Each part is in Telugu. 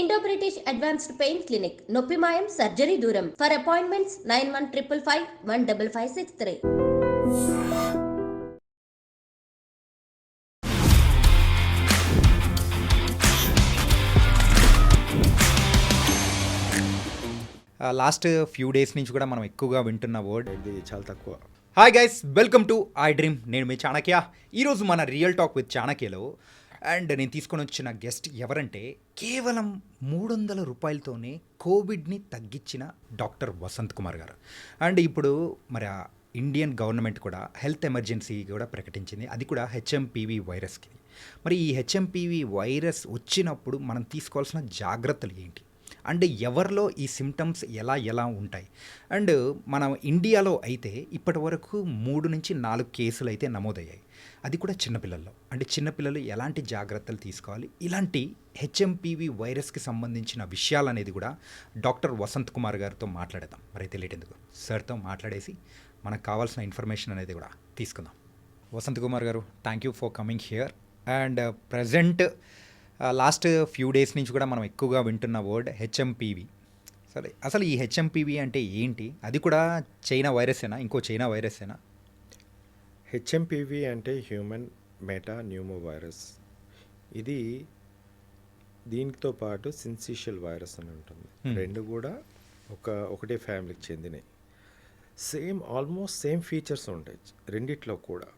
Indo British advanced pain clinic నొప్పి మాయం సర్జరీ దూరం for appointments 9155515563. Last few days నుంచి కూడా మనం ఎక్కువగా వింటున్న వర్డ్ ఇది చాలా తక్కువ. Hi guys, welcome to I dream. నేను మీ చాణక్య. ఈరోజు మన రియల్ టాక్ విత్ చాణక్యలో అండ్ నేను తీసుకొని వచ్చిన గెస్ట్ ఎవరంటే కేవలం 300 రూపాయలతోనే కోవిడ్ని తగ్గించిన డాక్టర్ వసంత్ కుమార్ గారు. అండ్ ఇప్పుడు మరి ఇండియన్ గవర్నమెంట్ కూడా హెల్త్ ఎమర్జెన్సీ కూడా ప్రకటించింది, అది కూడా హెచ్ఎంపీవీ వైరస్కి. మరి ఈ హెచ్ఎంపీవీ వైరస్ వచ్చినప్పుడు మనం తీసుకోవాల్సిన జాగ్రత్తలు ఏంటి, అండ్ ఎవరిలో ఈ సిమ్టమ్స్ ఎలా ఉంటాయి? అండ్ మనం ఇండియాలో అయితే ఇప్పటి వరకు 3 నుంచి 4 కేసులు అయితే నమోదయ్యాయి, అది కూడా చిన్నపిల్లల్లో. అంటే చిన్నపిల్లలు ఎలాంటి జాగ్రత్తలు తీసుకోవాలి, ఇలాంటి హెచ్ఎంపీవీ వైరస్కి సంబంధించిన విషయాలు అనేది కూడా డాక్టర్ వసంత్ కుమార్ గారితో మాట్లాడదాం. మరి తెలియటెందుకు, సార్తో మాట్లాడేసి మనకు కావాల్సిన ఇన్ఫర్మేషన్ అనేది కూడా తీసుకుందాం. వసంత్ కుమార్ గారు, thank you for coming here. And present last few days నుంచి కూడా మనం ఎక్కువగా వింటున్న వర్డ్ హెచ్ఎంపీవీ. సరే, అసలు ఈ హెచ్ఎంపీవీ అంటే ఏంటి? అది కూడా చైనా వైరసేనా, ఇంకో చైనా వైరసేనా? హెచ్ఎంపీవీ అంటే హ్యూమన్ మెటా న్యూమో వైరస్. ఇది దీనితో పాటు సిన్సిషియల్ వైరస్ అని ఉంటుంది. రెండు కూడా ఒకటే ఫ్యామిలీకి చెందినవి. ఆల్మోస్ట్ సేమ్ ఫీచర్స్ ఉంటాయి రెండిట్లో కూడా.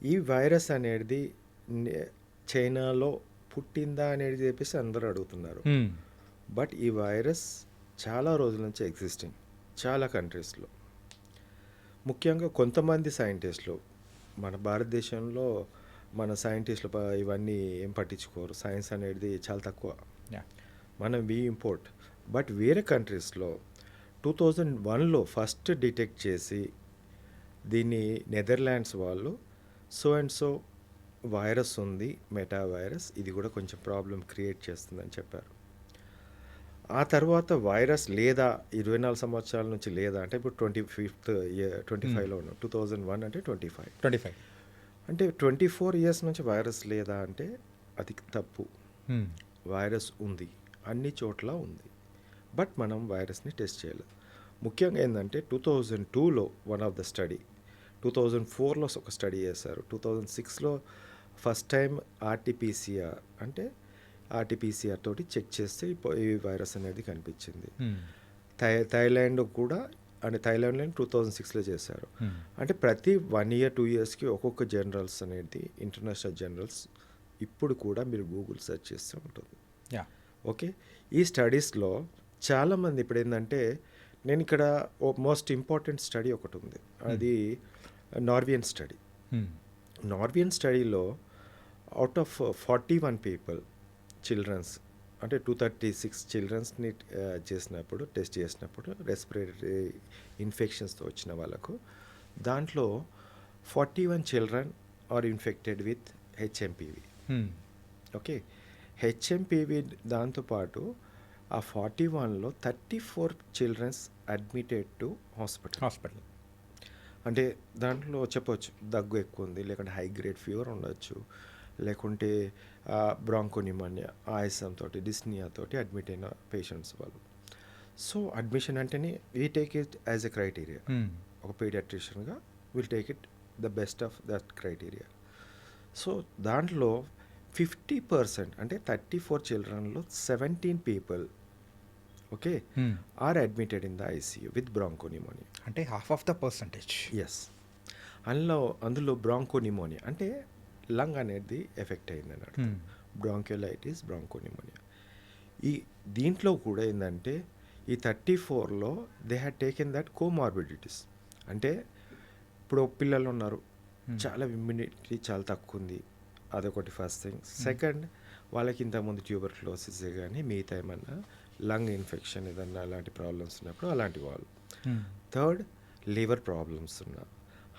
ఈ వైరస్ అనేది చైనాలో పుట్టిందా అనేది చెప్పేసి అందరూ అడుగుతున్నారు. బట్ ఈ వైరస్ చాలా రోజుల నుంచి ఎగ్జిస్టింగ్ చాలా కంట్రీస్లో. ముఖ్యంగా కొంతమంది సైంటిస్టులు, మన భారతదేశంలో మన సైంటిస్టులు ఇవన్నీ ఏం పట్టించుకోరు. సైన్స్ అనేది చాలా తక్కువ, మనం ఇంపోర్ట్. బట్ వేరే కంట్రీస్లో 2001లో ఫస్ట్ డిటెక్ట్ చేసి దీన్ని నెదర్లాండ్స్ వాళ్ళు సో అండ్ సో వైరస్ ఉంది, మెటా వైరస్, ఇది కూడా కొంచెం ప్రాబ్లం క్రియేట్ చేస్తుందని చెప్పారు. ఆ తర్వాత వైరస్ లేదా 24 సంవత్సరాల నుంచి లేదా అంటే ఇప్పుడు 25లో ఉన్నాం. 2001 అంటే 25 అంటే 24 ఇయర్స్ నుంచి వైరస్ లేదా అంటే అది తప్పు. వైరస్ ఉంది, అన్ని చోట్ల ఉంది, బట్ మనం వైరస్ని టెస్ట్ చేయలేదు. ముఖ్యంగా ఏంటంటే 2002లో వన్ ఆఫ్ ద స్టడీ, 2004లో ఒక స్టడీ చేశారు, 2006లో ఫస్ట్ టైం ఆర్టీపీసీఆర్ అంటే ఆర్టీపీసీఆర్ తోటి చెక్ చేస్తే ఈ వైరస్ అనేది కనిపించింది. థైలాండ్ కూడా, అంటే థైలాండ్లో 2006లో చేశారు. అంటే ప్రతి 1 year 2 yearsకి ఒక్కొక్క జనరల్స్ అనేది, ఇంటర్నేషనల్ జనరల్స్ ఇప్పుడు కూడా మీరు గూగుల్ సెర్చ్ చేస్తూ ఉంటుంది. ఓకే, ఈ స్టడీస్లో చాలామంది ఇప్పుడు ఏంటంటే, నేను ఇక్కడ మోస్ట్ ఇంపార్టెంట్ స్టడీ ఒకటి ఉంది, అది నార్వియన్ స్టడీ. నార్వియన్ స్టడీలో అవుట్ ఆఫ్ 41 పీపుల్ చిల్డ్రన్స్, అంటే 236 చిల్డ్రన్స్ని టెస్ట్ చేసినప్పుడు రెస్పిరేటరీ ఇన్ఫెక్షన్స్తో వచ్చిన వాళ్ళకు, దాంట్లో 41 children are infected with HMPV. Okay, HMPV దాంతోపాటు ఆ 41లో 34 చిల్డ్రన్స్ అడ్మిటెడ్ టు హాస్పిటల్. అంటే దాంట్లో చెప్పవచ్చు దగ్గు ఎక్కువ ఉంది, లేకుంటే హై గ్రేడ్ ఫీవర్ ఉండొచ్చు, లేకుంటే బ్రాంకోనిమోనియా, ఆయాసంతో, డిస్నియాతోటి అడ్మిట్ అయిన పేషెంట్స్ వాళ్ళు. సో అడ్మిషన్ అంటేనే we take it as a criteria. ఒక పీడియాట్రిషియన్గా will take it the best of that criteria. So దాంట్లో 50% అంటే 34 చిల్డ్రన్లో 17 people okay are admitted in the ICU with bronchopneumonia. అంటే half of the percentage. Yes, అందులో బ్రాంకోనిమోనియా అంటే లంగ్ అనేది ఎఫెక్ట్ అయింది అన్నట్టు. బ్రాంక్యోలైటిస్, బ్రాంకోనిమోనియా. దీంట్లో కూడా ఏంటంటే ఈ 34లో they had taken that comorbidities. అంటే ఇప్పుడు పిల్లలు ఉన్నారు, చాలా ఇమ్యూనిటీ చాలా తక్కువ ఉంది, అదొకటి ఫస్ట్ థింగ్. సెకండ్, వాళ్ళకి ఇంతకుముందు ట్యూబర్క్లోసిస్ కానీ మిగతా ఏమన్నా లంగ్ ఇన్ఫెక్షన్ ఏదన్నా అలాంటి ప్రాబ్లమ్స్ ఉన్నప్పుడు అలాంటి వాళ్ళు. థర్డ్, లివర్ ప్రాబ్లమ్స్ ఉన్నా,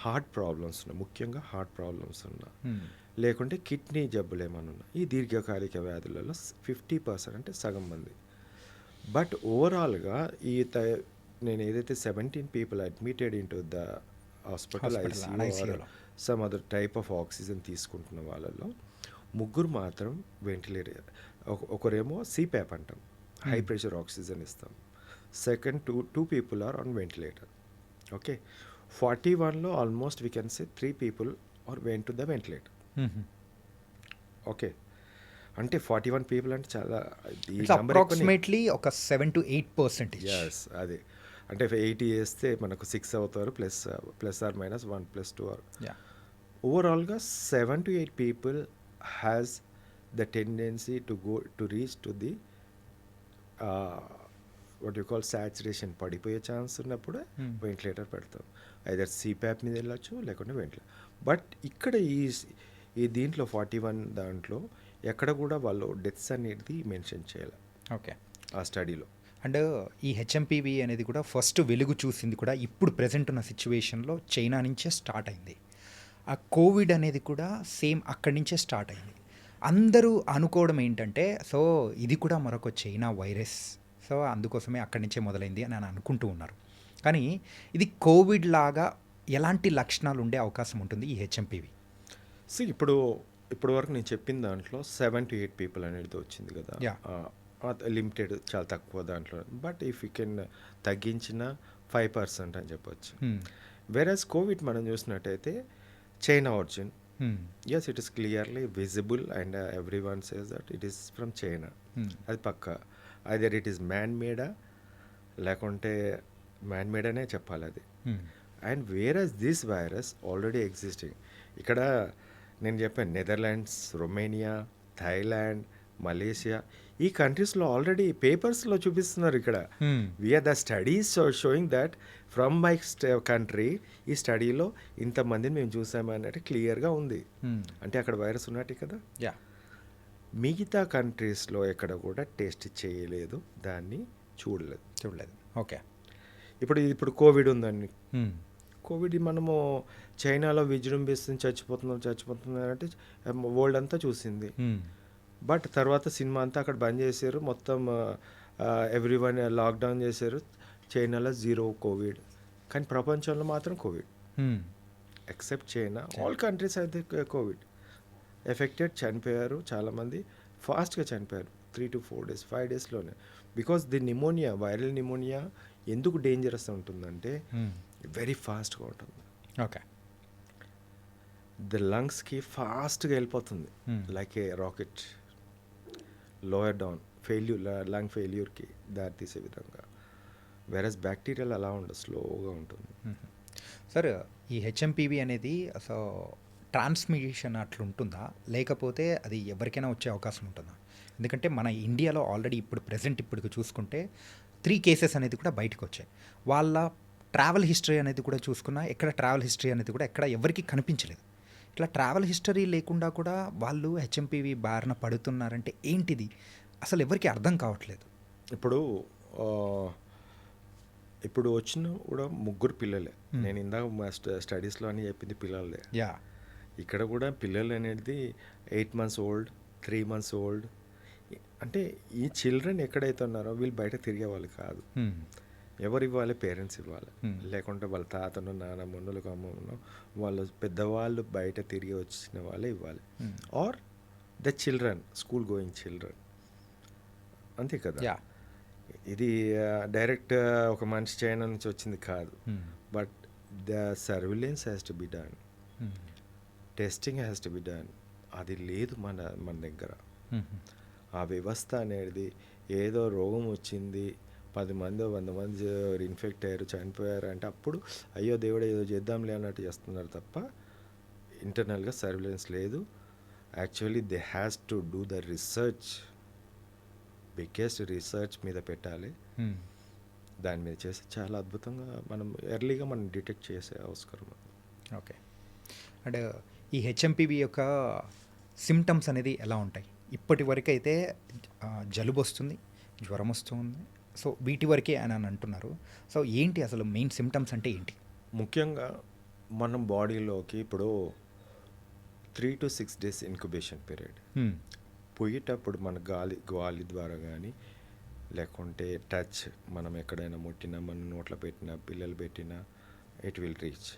హార్ట్ ప్రాబ్లమ్స్ ఉన్నా, ముఖ్యంగా హార్ట్ ప్రాబ్లమ్స్ ఉన్నా, లేకుంటే కిడ్నీ జబ్బులు ఏమైనా ఉన్నా, ఈ దీర్ఘకాలిక వ్యాధులలో 50% అంటే సగం మంది. బట్ ఓవరాల్గా నేను ఏదైతే 17 people admitted in to the hospital ICU some other type of oxygen తీసుకుంటున్న వాళ్ళలో 3 మాత్రం వెంటిలేటర్. ఒకరేమో సిప్యాప్ అంటాం, హై ప్రెషర్ ఆక్సిజన్ ఇస్తాం. Second two people are on ventilator. Okay, 41లో almost we can say 3 people are went to the ventilator. Okay, అంటే 41 పీపుల్ అంటే చాలా ఈ నెంబర్ అప్రాక్సిమేట్లీ ఒక 7 to 8%. ఎస్, అదే అంటే 80 వేస్తే మనకు 6 అవుతారు, ప్లస్ ఆర్ మైనస్ 1 + 2 ఆర్ ఓవరాల్గా 7 to 8 people has the tendency to reach to the what you call saturation, పడిపోయే ఛాన్స్ ఉన్నప్పుడు వెంటిలేటర్ పెడతాం. ఐదర్ సిప్యాప్ మీద వెళ్ళచ్చు, లేకుంటే వెంటిలేటర్. బట్ ఇక్కడ ఈ దీంట్లో 41 దాంట్లో ఎక్కడ కూడా వాళ్ళు డెత్స్ అనేది మెన్షన్ చేయాలి ఓకే ఆ స్టడీలో. అండ్ ఈ హెచ్ఎంపీవీ అనేది కూడా ఫస్ట్ వెలుగు చూసింది కూడా ఇప్పుడు ప్రజెంట్ ఉన్న సిచ్యువేషన్లో చైనా నుంచే స్టార్ట్ అయింది. ఆ కోవిడ్ అనేది కూడా సేమ్ అక్కడి నుంచే స్టార్ట్ అయింది. అందరూ అనుకోవడం ఏంటంటే సో ఇది కూడా మరొక చైనా వైరస్, సో అందుకోసమే అక్కడి నుంచే మొదలైంది అని అనుకుంటూ ఉన్నారు. కానీ ఇది కోవిడ్ లాగా ఎలాంటి లక్షణాలు ఉండే అవకాశం ఉంటుంది ఈ హెచ్ఎంపీవీ? సో ఇప్పుడు వరకు నేను చెప్పిన దాంట్లో 7 to 8 పీపుల్ అనేది వచ్చింది కదా, లిమిటెడ్, చాలా తక్కువ దాంట్లో. బట్ ఇఫ్ యూ కెన్ తగ్గించిన 5% అని చెప్పొచ్చు. వేరస్ కోవిడ్ మనం చూసినట్టయితే China origin, yes it is clearly visible and everyone says that it is from China. అది పక్క ఐదర్ ఇట్ ఈస్ మ్యాన్ మేడా లేకుంటే మ్యాన్ మేడ్ అనే చెప్పాలి అది. And virus this virus already existing. ఇక్కడ నేను చెప్పాను నెదర్లాండ్స్, రొమేనియా, థాయిలాండ్, మలేషియా, ఈ కంట్రీస్లో ఆల్రెడీ పేపర్స్లో చూపిస్తున్నారు. ఇక్కడ we are the studies showing that from my country ఈ స్టడీలో ఇంతమందిని మేము చూసామన్నట్టు క్లియర్గా ఉంది. అంటే అక్కడ వైరస్ ఉన్నట్టు కదా. మిగతా కంట్రీస్లో ఎక్కడ కూడా టెస్ట్ చేయలేదు, దాన్ని చూడలేదు. ఓకే, ఇప్పుడు కోవిడ్ ఉందండి. కోవిడ్ మనము చైనాలో విజృంభిస్తుంది, చచ్చిపోతున్నారు అంటే వరల్డ్ అంతా చూసింది. బట్ తర్వాత సినిమా అంతా అక్కడ బంద్ చేశారు, మొత్తం ఎవ్రీవన్ లాక్డౌన్ చేశారు. చైనాలో 0 కోవిడ్, కానీ ప్రపంచంలో మాత్రం COVID. Except China, all countries అయితే కోవిడ్ ఎఫెక్టెడ్, చనిపోయారు చాలామంది, ఫాస్ట్గా చనిపోయారు. 3 to 4 days, 5 daysలోనే. Because the pneumonia, viral pneumonia ఎందుకు డేంజరస్ ఉంటుందంటే వెరీ ఫాస్ట్గా ఉంటుంది. ఓకే, ద లంగ్స్కి ఫాస్ట్గా వెళ్ళిపోతుంది, like a rocket, lower down lung ఫెయిల్యూర్కి దారితీసే విధంగా. వేరస్ బ్యాక్టీరియాలు అలా ఉండదు, స్లోగా ఉంటుంది. సార్ ఈ హెచ్ఎంపీవీ అనేది అసలు ట్రాన్స్మిషన్ అట్లుంటుందా, లేకపోతే అది ఎవరికైనా వచ్చే అవకాశం ఉంటుందా? ఎందుకంటే మన ఇండియాలో ఆల్రెడీ ఇప్పుడు చూసుకుంటే 3 కేసెస్ అనేది కూడా బయటకు వచ్చాయి. వాళ్ళ ట్రావెల్ హిస్టరీ అనేది కూడా చూసుకున్నా ట్రావెల్ హిస్టరీ అనేది కూడా ఎక్కడ ఎవరికి కనిపించలేదు. ఇట్లా ట్రావెల్ హిస్టరీ లేకుండా కూడా వాళ్ళు హెచ్ఎంపీవీ బారిన పడుతున్నారంటే ఏంటిది అసలు ఎవరికి అర్థం కావట్లేదు. ఇప్పుడు వచ్చిన కూడా 3 పిల్లలే. నేను ఇందాక మా స్టడీస్లో అని చెప్పింది పిల్లలే. ఇక్కడ కూడా పిల్లలు అనేది 8 months old, 3 months old. అంటే ఈ చిల్డ్రన్ ఎక్కడైతే ఉన్నారో వీళ్ళు బయట తిరిగే వాళ్ళు కాదు. ఎవరు ఇవ్వాలి? పేరెంట్స్ ఇవ్వాలి, లేకుంటే వాళ్ళ తాతను, నాన్నమ్మను, అమ్మను, వాళ్ళు పెద్దవాళ్ళు బయట తిరిగి వచ్చిన వాళ్ళే ఇవ్వాలి. Or the children, school going children, అంతే కదా. ఇది డైరెక్ట్ ఒక మనిషి చైనా నుంచి వచ్చింది కాదు. But the surveillance has to be done, testing has to be done. అది లేదు మన దగ్గర. ఆ వ్యవస్థ అనేది ఏదో రోగం వచ్చింది, 10 మంది 100 మంది ఇన్ఫెక్ట్ అయ్యారు, చనిపోయారు అంటే అప్పుడు అయ్యో దేవుడు ఏదో చేద్దాంలే అన్నట్టు చేస్తున్నారు తప్ప ఇంటర్నల్గా సర్విలెన్స్ లేదు. Actually they has to do the research, biggest research మీద పెట్టాలి. దాని మీద చేస్తే చాలా అద్భుతంగా ఎర్లీగా మనం డిటెక్ట్ చేసే అవసరం ఉంది. ఓకే, అండ్ ఈ హెచ్ఎంపీవీ యొక్క సిమ్టమ్స్ అనేది ఎలా ఉంటాయి? ఇప్పటి వరకు అయితే జలుబు వస్తుంది, జ్వరం వస్తుంది, సో వీటి వరకే అని అంటున్నారు. సో ఏంటి అసలు మెయిన్ సిమ్టమ్స్ అంటే ఏంటి? ముఖ్యంగా మనం బాడీలోకి ఇప్పుడు 3 to 6 days ఇంక్యుబేషన్ పీరియడ్. పోయేటప్పుడు మన గాలి ద్వారా కానీ లేకుంటే టచ్, మనం ఎక్కడైనా ముట్టినా, మన నోట్లో పెట్టినా, పిల్లలు పెట్టినా it will reach.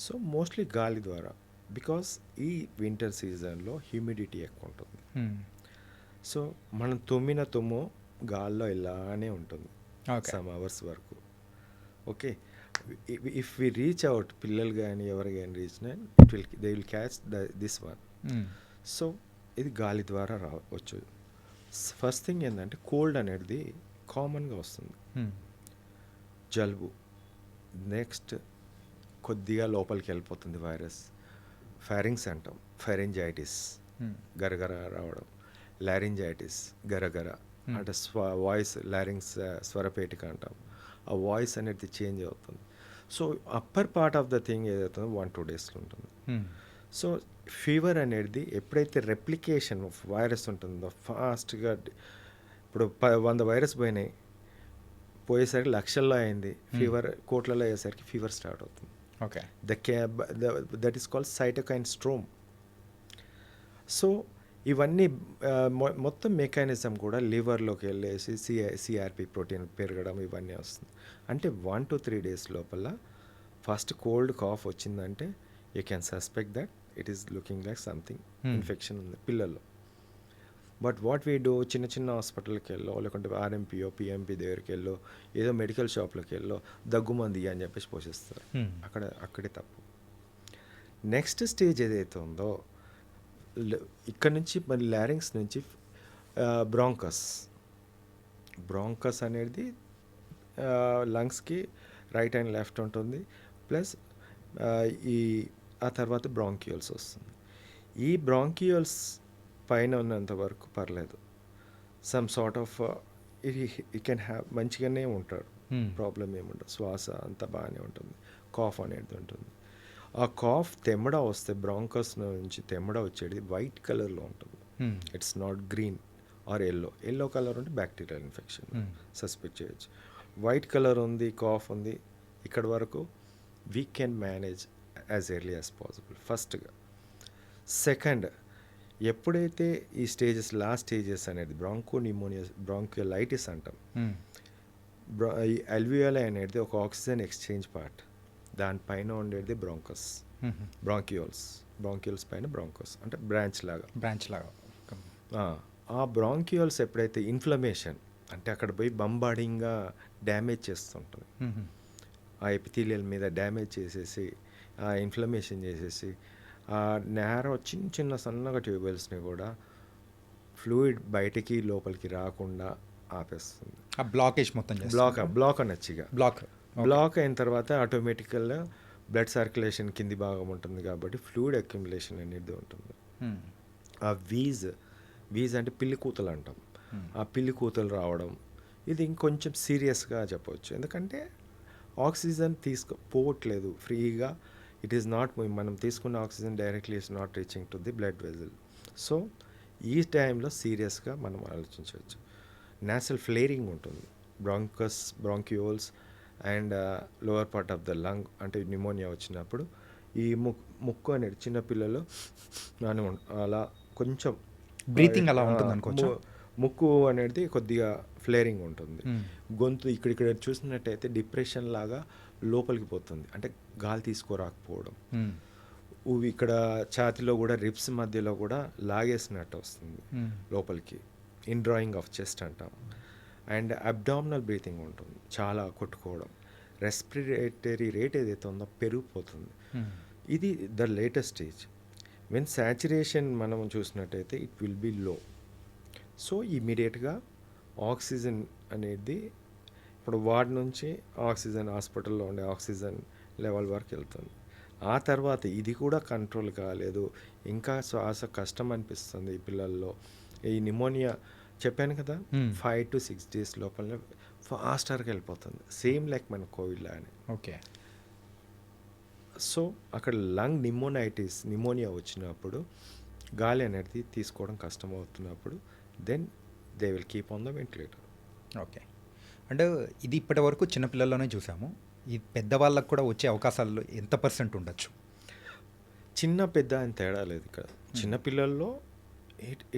So mostly గాలి ద్వారా, బికాస్ ఈ వింటర్ సీజన్లో హ్యూమిడిటీ ఎక్కువ ఉంటుంది. సో మనం తుమ్మిన తుమ్ము గాల్లో ఇలానే ఉంటుంది ఓకే. సమ్ అవర్స్ వరకు. Okay, if we reach out, పిల్లలు కానీ ఎవరు కానీ రీచ్న they will catch this one. So ఇది గాలి ద్వారా రావచ్చు. ఫస్ట్ థింగ్ ఏంటంటే కోల్డ్ అనేది కామన్గా వస్తుంది, జలుబు. నెక్స్ట్ కొద్దిగా లోపలికి వెళ్ళిపోతుంది వైరస్, ఫారింగ్స్ అంటాం, ఫెరెంజైటిస్ గరగర రావడం, లారింజైటిస్ గరగర అంటే వాయిస్ లారింగ్స్ స్వరపేటిక అంటాం, ఆ వాయిస్ అనేది చేంజ్ అవుతుంది. So upper part of the thing ఏదవుతుందో 1-2 డేస్లో ఉంటుంది. సో ఫీవర్ అనేది ఎప్పుడైతే రెప్లికేషన్ ఆఫ్ వైరస్ ఉంటుందో ఫాస్ట్గా, ఇప్పుడు 100 వైరస్ పోయేసరికి లక్షల్లో అయింది, ఫీవర్ కోట్లలో అయ్యేసరికి ఫీవర్ స్టార్ట్ అవుతుంది. Okay. That is called cytokine storm. So ఇవన్నీ మొత్తం మెకానిజం కూడా లివర్లోకి వెళ్ళేసి సిఆర్పి ప్రోటీన్ పెరగడం ఇవన్నీ వస్తుంది. అంటే 1-3 డేస్ లోపల ఫస్ట్ కోల్డ్ కాఫ్ వచ్చిందంటే you can suspect that it is looking like something infection ఉంది పిల్లల్లో. బట్ వాట్ వీ డూ, చిన్న చిన్న హాస్పిటల్కి వెళ్ళో లేకుంటే ఆర్ఎంపీఓ పిఎంపీ దగ్గరికి వెళ్ళో ఏదో మెడికల్ షాప్లోకి వెళ్ళో దగ్గుమంది అని చెప్పేసి పోషిస్తారు. అక్కడే తప్పు. నెక్స్ట్ స్టేజ్ ఏదైతే ఉందో ఇక్కడ నుంచి మరి లారింగ్స్ నుంచి బ్రాంకస్ అనేది లంగ్స్కి రైట్ అండ్ లెఫ్ట్ ఉంటుంది, ప్లస్ ఆ తర్వాత బ్రాంక్యూల్స్ వస్తుంది. ఈ బ్రాంక్యూల్స్ పైన ఉన్నంత వరకు పర్లేదు, సమ్ సార్ట్ ఆఫ్ ఈ కెన్ హ్యావ్, మంచిగానే ఉంటాడు, ప్రాబ్లం ఏముండదు, శ్వాస అంతా బాగానే ఉంటుంది, కాఫ్ అనేది ఉంటుంది. ఆ కాఫ్ తెమ్మడ వస్తే బ్రాంకస్ నుంచి తెమ్మడ వచ్చేది వైట్ కలర్లో ఉంటుంది, it's not green are yellow colour ఉంటే బ్యాక్టీరియల్ ఇన్ఫెక్షన్ సస్పెక్ట్ చేయొచ్చు. వైట్ కలర్ ఉంది, కాఫ్ ఉంది, ఇక్కడ వరకు we can manage as early as possible ఫస్ట్గా. సెకండ్, ఎప్పుడైతే ఈ స్టేజెస్ లాస్ట్ స్టేజెస్ అనేది బ్రాంకోలైటిస్ అంటాం, ఈ అల్వియోలై అనేది ఒక ఆక్సిజన్ ఎక్స్చేంజ్ పార్ట్, దానిపైన ఉండేది బ్రాంక్యూల్స్ పైన బ్రాంకస్ అంటే బ్రాంచ్ లాగా. ఆ బ్రాంక్యూల్స్ ఎప్పుడైతే ఇన్ఫ్లమేషన్ అంటే అక్కడ పోయి బంబాడింగ్గా డ్యామేజ్ చేస్తుంటుంది, ఆ ఎపిథీలియల్ మీద డ్యామేజ్ చేసేసి ఆ ఇన్ఫ్లమేషన్ చేసేసి ఆ నేరో చిన్న సన్నగా ట్యూబెల్స్ని కూడా ఫ్లూయిడ్ బయటికి లోపలికి రాకుండా ఆపేస్తుంది. ఆ బ్లాకేజ్ మొత్తం బ్లాక్ అనొచ్చిగా. బ్లాక్ అయిన తర్వాత ఆటోమేటికల్గా బ్లడ్ సర్క్యులేషన్ కింది భాగం ఉంటుంది కాబట్టి ఫ్లూయిడ్ అక్యుములేషన్ అనేది ఉంటుంది. ఆ వీజ్ అంటే పిల్లి కూతలు అంటాం, ఆ పిల్లి కూతలు రావడం ఇది ఇంకొంచెం సీరియస్గా చెప్పవచ్చు, ఎందుకంటే ఆక్సిజన్ పోవట్లేదు ఫ్రీగా, ఇట్ ఈస్ నాట్, మనం తీసుకున్న oxygen directly is not reaching to the blood vessel. So ఈ టైంలో సీరియస్గా మనం ఆలోచించవచ్చు. నాసల్ ఫ్లేరింగ్ ఉంటుంది, బ్రాంక్యూల్స్ and lower part of the lung అంటే న్యూమోనియా వచ్చినప్పుడు ఈ ముక్కు అనేది చిన్నపిల్లలు అలా కొంచెం బ్రీతింగ్ అలా ఉంటుంది అనుకోవచ్చు. ముక్కు అనేది కొద్దిగా ఫ్లేరింగ్ ఉంటుంది. గొంతు ఇక్కడ చూసినట్టయితే డిప్రెషన్ లాగా లోపలికి పోతుంది, అంటే గాలి తీసుకోరాకపోవడం. ఇక్కడ ఛాతిలో కూడా రిబ్స్ మధ్యలో కూడా లాగేసినట్టు వస్తుంది లోపలికి, ఇన్ డ్రాయింగ్ ఆఫ్ చెస్ట్ అంటాం. అండ్ అబ్డామినల్ బ్రీతింగ్ ఉంటుంది, చాలా కొట్టుకోవడం, రెస్పిరేటరీ రేట్ ఏదైతే ఉందో పెరిగిపోతుంది. ఇది the latest stage. When saturation మనం చూసినట్టయితే ఇట్ విల్ బి లో. సో ఇమీడియట్గా ఆక్సిజన్ అనేది ఇప్పుడు వార్డ్ నుంచి ఆక్సిజన్, హాస్పిటల్లో ఉండే ఆక్సిజన్ లెవెల్ వరకు వెళ్తుంది. ఆ తర్వాత ఇది కూడా కంట్రోల్ కాలేదు, ఇంకా శ్వాస కష్టం అనిపిస్తుంది ఈ పిల్లల్లో. ఈ నిమోనియా చెప్పాను కదా, 5 to 6 days లోపల ఫాస్టర్గా వెళ్ళిపోతుంది, సేమ్ లైక్ మన కోవిడ్ లానే. ఓకే. సో అక్కడ లంగ్ నిమోనియా వచ్చినప్పుడు గాలి అనేది తీసుకోవడం కష్టం అవుతున్నప్పుడు then they will keep on the ventilator. Okay. అంటే ఇది ఇప్పటి వరకు చిన్నపిల్లల్లోనే చూసాము, ఈ పెద్దవాళ్ళకు కూడా వచ్చే అవకాశాలు ఎంత % ఉండొచ్చు? చిన్న పెద్ద అని తేడా లేదు ఇక్కడ. చిన్నపిల్లల్లో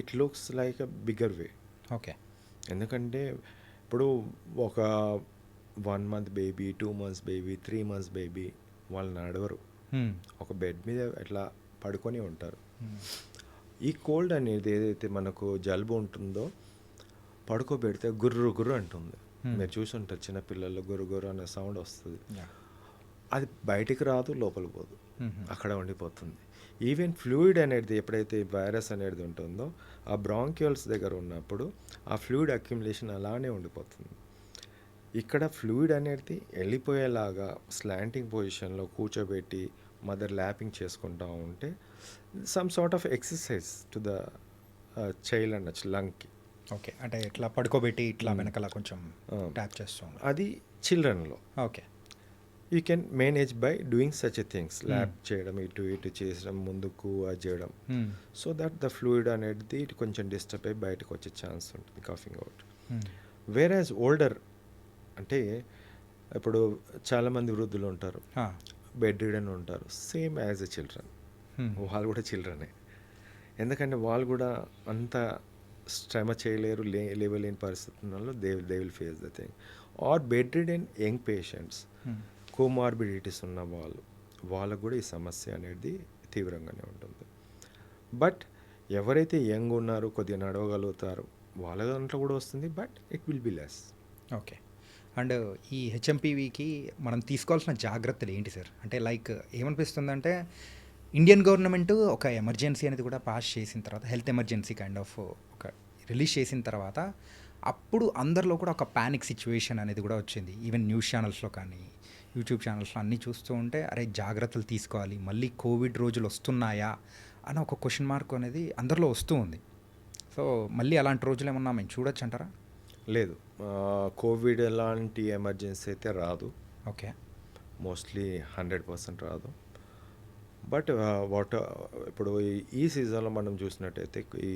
it looks like a bigger way. Okay. ఎందుకంటే ఇప్పుడు ఒక 1 month baby, 2 months baby, 3 months baby వాళ్ళు నడవరు, ఒక బెడ్ మీద ఇట్లా పడుకొని ఉంటారు. ఈ కోల్డ్ అనేది ఏదైతే మనకు జలుబు ఉంటుందో పడుకోబెడితే గుర్రు గుర్రు అంటుంది. మీరు చూసుంటారు చిన్నపిల్లల్లో గుర్రు గుర్రు అనే సౌండ్ వస్తుంది. అది బయటికి రాదు, లోపలికి పోదు, అక్కడ ఉండిపోతుంది. ఈవెన్ ఫ్లూయిడ్ అనేది ఎప్పుడైతే వైరస్ అనేది ఉంటుందో ఆ బ్రాంక్యూల్స్ దగ్గర ఉన్నప్పుడు ఆ ఫ్లూయిడ్ అక్యుములేషన్ అలానే ఉండిపోతుంది. ఇక్కడ ఫ్లూయిడ్ అనేది వెళ్ళిపోయేలాగా స్లాంటింగ్ పొజిషన్లో కూర్చోబెట్టి మదర్ ల్యాపింగ్ చేసుకుంటూ ఉంటే some sort of exercise to the child అనొచ్చు, లంగ్కి. ఓకే, అంటే ఇట్లా పడుకోబెట్టి ఇట్లా వెనకాల కొంచెం ట్యాప్ చేస్తాం. అది చిల్డ్రన్లో. Okay, you can manage by doing such a things, lap చేయడం, ఇటు ఇటు చేయడం, ముందుకు అది చేయడం. సో దట్ ద ఫ్లూయిడ్ అనేది ఇటు కొంచెం డిస్టర్బ్ అయ్యి బయటకు వచ్చే ఛాన్స్ ఉంటుంది, coughing out. Where as older అంటే ఇప్పుడు చాలామంది వృద్ధులు ఉంటారు, బెడ్ రిడన్ ఉంటారు, సేమ్ యాజ్ ఎ చిల్డ్రన్. వాళ్ళు కూడా చిల్డ్రనే, ఎందుకంటే వాళ్ళు కూడా అంత శ్రమ చేయలేరు, లేవలేని పరిస్థితుల్లో they will face the thing. Are bed ridden young patients, comorbidities ఉన్న వాళ్ళకు కూడా ఈ సమస్య అనేది తీవ్రంగానే ఉంటుంది. బట్ ఎవరైతే యంగ్ ఉన్నారో కొద్దిగా నడవగలుగుతారో వాళ్ళ దాంట్లో కూడా వస్తుంది, but it will be less. Okay. And ఈ హెచ్ఎంపీవీకి మనం తీసుకోవాల్సిన జాగ్రత్తలు ఏంటి సార్? అంటే లైక్ ఏమనిపిస్తుందంటే ఇండియన్ గవర్నమెంట్ ఒక ఎమర్జెన్సీ అనేది కూడా పాస్ చేసిన తర్వాత, హెల్త్ ఎమర్జెన్సీ కైండ్ ఆఫ్ ఒక రిలీజ్ చేసిన తర్వాత అప్పుడు అందరిలో కూడా ఒక ప్యానిక్ సిచ్యువేషన్ అనేది కూడా వచ్చింది. ఈవెన్ న్యూస్ ఛానల్స్లో కానీ యూట్యూబ్ ఛానల్స్లో అన్నీ చూస్తూ ఉంటే అరే జాగ్రత్తలు తీసుకోవాలి, మళ్ళీ కోవిడ్ రోజులు వస్తున్నాయా అని ఒక క్వశ్చన్ మార్క్ అనేది అందరిలో వస్తూ ఉంది. సో మళ్ళీ అలాంటి రోజులు ఏమన్నా మేము చూడొచ్చు అంటారా? లేదు, కోవిడ్ ఎలాంటి ఎమర్జెన్సీ అయితే రాదు. ఓకే, మోస్ట్లీ 100% రాదు. బట్ ఇప్పుడు ఈ సీజన్లో మనం చూసినట్టయితే ఈ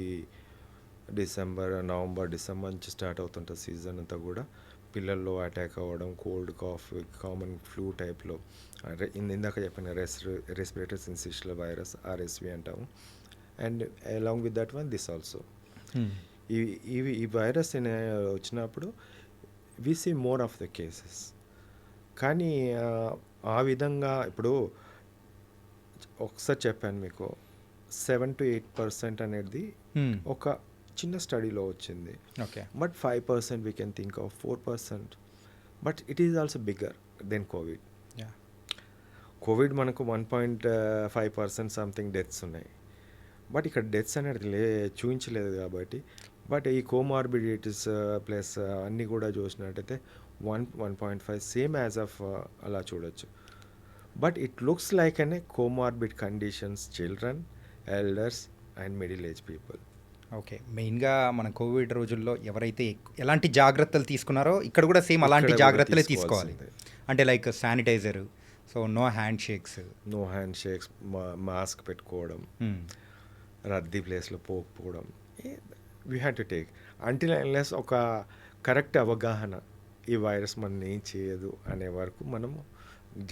నవంబర్ డిసెంబర్ నుంచి స్టార్ట్ అవుతుంటుంది సీజన్ అంతా కూడా పిల్లల్లో అటాక్ అవ్వడం, కోల్డ్, కాఫ్, కామన్ ఫ్లూ టైప్లో, ఇందాక చెప్పిన రెస్పిరేటరీ సిన్సిషనల్ వైరస్ RSV అంటాము. And along with that one this also. ఈ వైరస్ వచ్చినప్పుడు we see more of the cases. కానీ ఆ విధంగా ఇప్పుడు ఒకసారి చెప్పాను మీకు 7 to 8% అనేది ఒక చిన్న స్టడీలో వచ్చింది. Okay, but 5% we can think of 4%. But it is also bigger than Covid. Covid మనకు 1.5% సంథింగ్ డెత్స్ ఉన్నాయి. బట్ ఇక్కడ డెత్స్ అనేది చూపించలేదు కాబట్టి. బట్ ఈ కోమార్బిడిటీస్ ప్లస్ అన్నీ కూడా చూసినట్టయితే 1.5 సేమ్ యాజ్ ఆఫ్ అలా చూడొచ్చు. బట్ ఇట్ లుక్స్ లైక్ అనే comorbid conditions, children, elders and middle age people. Okay. మెయిన్గా మన కోవిడ్ రోజుల్లో ఎవరైతే ఎలాంటి జాగ్రత్తలు తీసుకున్నారో ఇక్కడ కూడా సేమ్ అలాంటి జాగ్రత్తలే తీసుకోవాలి. అంటే like sanitiser, so no handshakes, mask పెట్టుకోవడం, రద్దీ ప్లేస్లో పోకపోవడం, we had to take until unless ఒక కరెక్ట్ అవగాహన ఈ వైరస్ మనం ఏం చేయదు అనే వరకు మనము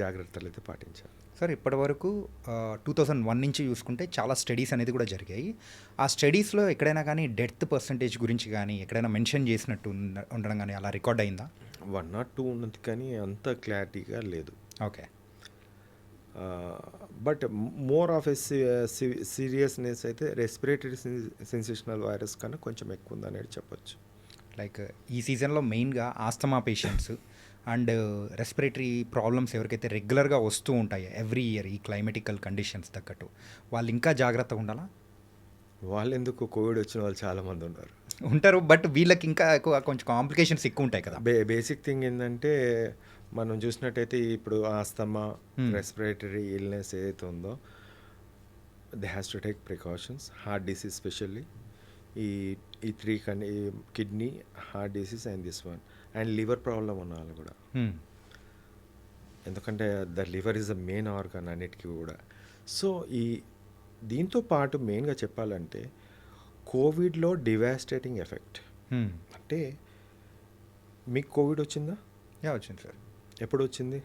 జాగ్రత్తలు అయితే పాటించాలి. సార్ ఇప్పటి వరకు 2001 నుంచి చూసుకుంటే చాలా స్టడీస్ అనేది కూడా జరిగాయి. ఆ స్టడీస్లో ఎక్కడైనా కానీ డెత్ పర్సంటేజ్ గురించి కానీ ఎక్కడైనా మెన్షన్ చేసినట్టు ఉండడం కానీ అలా రికార్డ్ అయిందా? 1 or 2 ఉన్నది కానీ అంత క్లారిటీగా లేదు. Okay. But more of a seriousness అయితే రెస్పిరేటరీ సెన్సేషనల్ వైరస్ కన్నా కొంచెం ఎక్కువ ఉందనేది చెప్పొచ్చు. లైక్ ఈ సీజన్లో మెయిన్గా asthma patients and respiratory problems ఎవరికైతే రెగ్యులర్గా వస్తూ ఉంటాయో ఎవ్రీ ఇయర్ ఈ క్లైమేటికల్ కండిషన్స్ తగ్గట్టు వాళ్ళు ఇంకా జాగ్రత్తగా ఉండాలా? వాళ్ళు ఎందుకు, కోవిడ్ వచ్చిన వాళ్ళు చాలామంది ఉంటారు, బట్ వీళ్ళకి ఇంకా ఎక్కువ కొంచెం కాంప్లికేషన్స్ ఎక్కువ ఉంటాయి కదా. బేసిక్ థింగ్ ఏంటంటే మనం చూసినట్టయితే ఇప్పుడు ఆస్తమా, రెస్పిరేటరీ ఇల్నెస్ ఏదైతే ఉందో they has to take precautions. Heart disease specially ఈ 3 kidney, heart disease and this one, and liver problem ఉన్న వాళ్ళు కూడా. ఎందుకంటే the liver is the main organ అన్నిటికీ కూడా. సో దీంతో పాటు మెయిన్గా చెప్పాలంటే కోవిడ్లో డివాస్టేటింగ్ ఎఫెక్ట్. అంటే మీకు కోవిడ్ వచ్చిందా? వచ్చింది సార్. ఎప్పుడు వచ్చింది?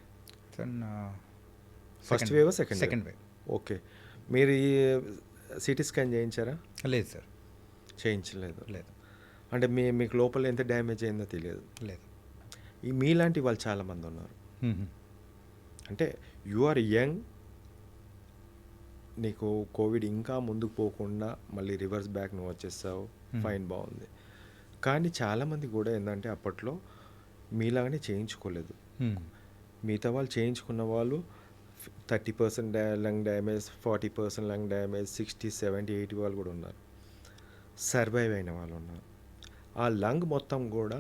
First wave, second wave. Okay. మీరు ఈ సిటీ స్కాన్ చేయించారా? లేదు సార్, చేయించలేదు. లేదు. అంటే మీకు లోపల ఎంత డ్యామేజ్ అయిందో తెలియదు. లేదు. మీలాంటి వాళ్ళు చాలామంది ఉన్నారు. అంటే యు ఆర్ యంగ్ నీకు కోవిడ్ ఇంకా ముందుకు పోకుండా మళ్ళీ రివర్స్ బ్యాక్ నువ్వు వచ్చేస్తావు, ఫైన్, బాగుంది. కానీ చాలామంది కూడా ఏంటంటే అప్పట్లో మీలాగానే చేయించుకోలేదు. మిగతా వాళ్ళు చేయించుకున్న వాళ్ళు 30% లంగ్ డ్యామేజ్, 40% లంగ్ డ్యామేజ్, 60, 70, 80 వాళ్ళు కూడా ఉన్నారు. సర్వైవ్ అయిన వాళ్ళు ఉన్నారు. ఆ లంగ్ మొత్తం కూడా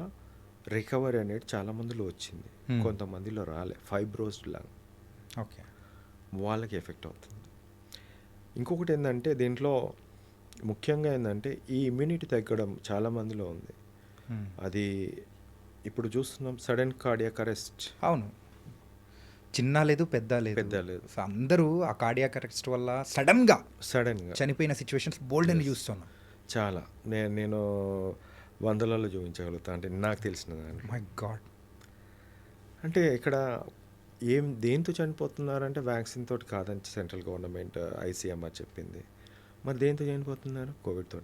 రికవరీ అనేది చాలా మందిలో వచ్చింది, కొంతమందిలో రాలే. ఫైబ్రోస్డ్ లంగ్, ఓకే, వాళ్ళకి ఎఫెక్ట్ అవుతుంది. ఇంకొకటి ఏంటంటే దీంట్లో ముఖ్యంగా ఏంటంటే ఈ ఇమ్యూనిటీ తగ్గడం చాలా మందిలో ఉంది. అది ఇప్పుడు చూస్తున్నాం, సడన్ కార్డియాక్ అరెస్ట్. అవును, చిన్న లేదు పెద్ద లేదు. సో అందరూ ఆ కార్డియాక్ అరెస్ట్ వల్ల సడన్గా చనిపోయిన సిచ్యువేషన్స్ బోల్డ్ అని చూస్తున్నాం. చాలా నేను వందలలో చూపించగలుగుతా, అంటే నాకు తెలిసిన దాన్ని. My God. అంటే ఇక్కడ దేంతో చనిపోతున్నారంటే వ్యాక్సిన్ తోటి కాదని సెంట్రల్ గవర్నమెంట్ ICMR చెప్పింది. మరి దేంతో చనిపోతున్నారు? కోవిడ్తో.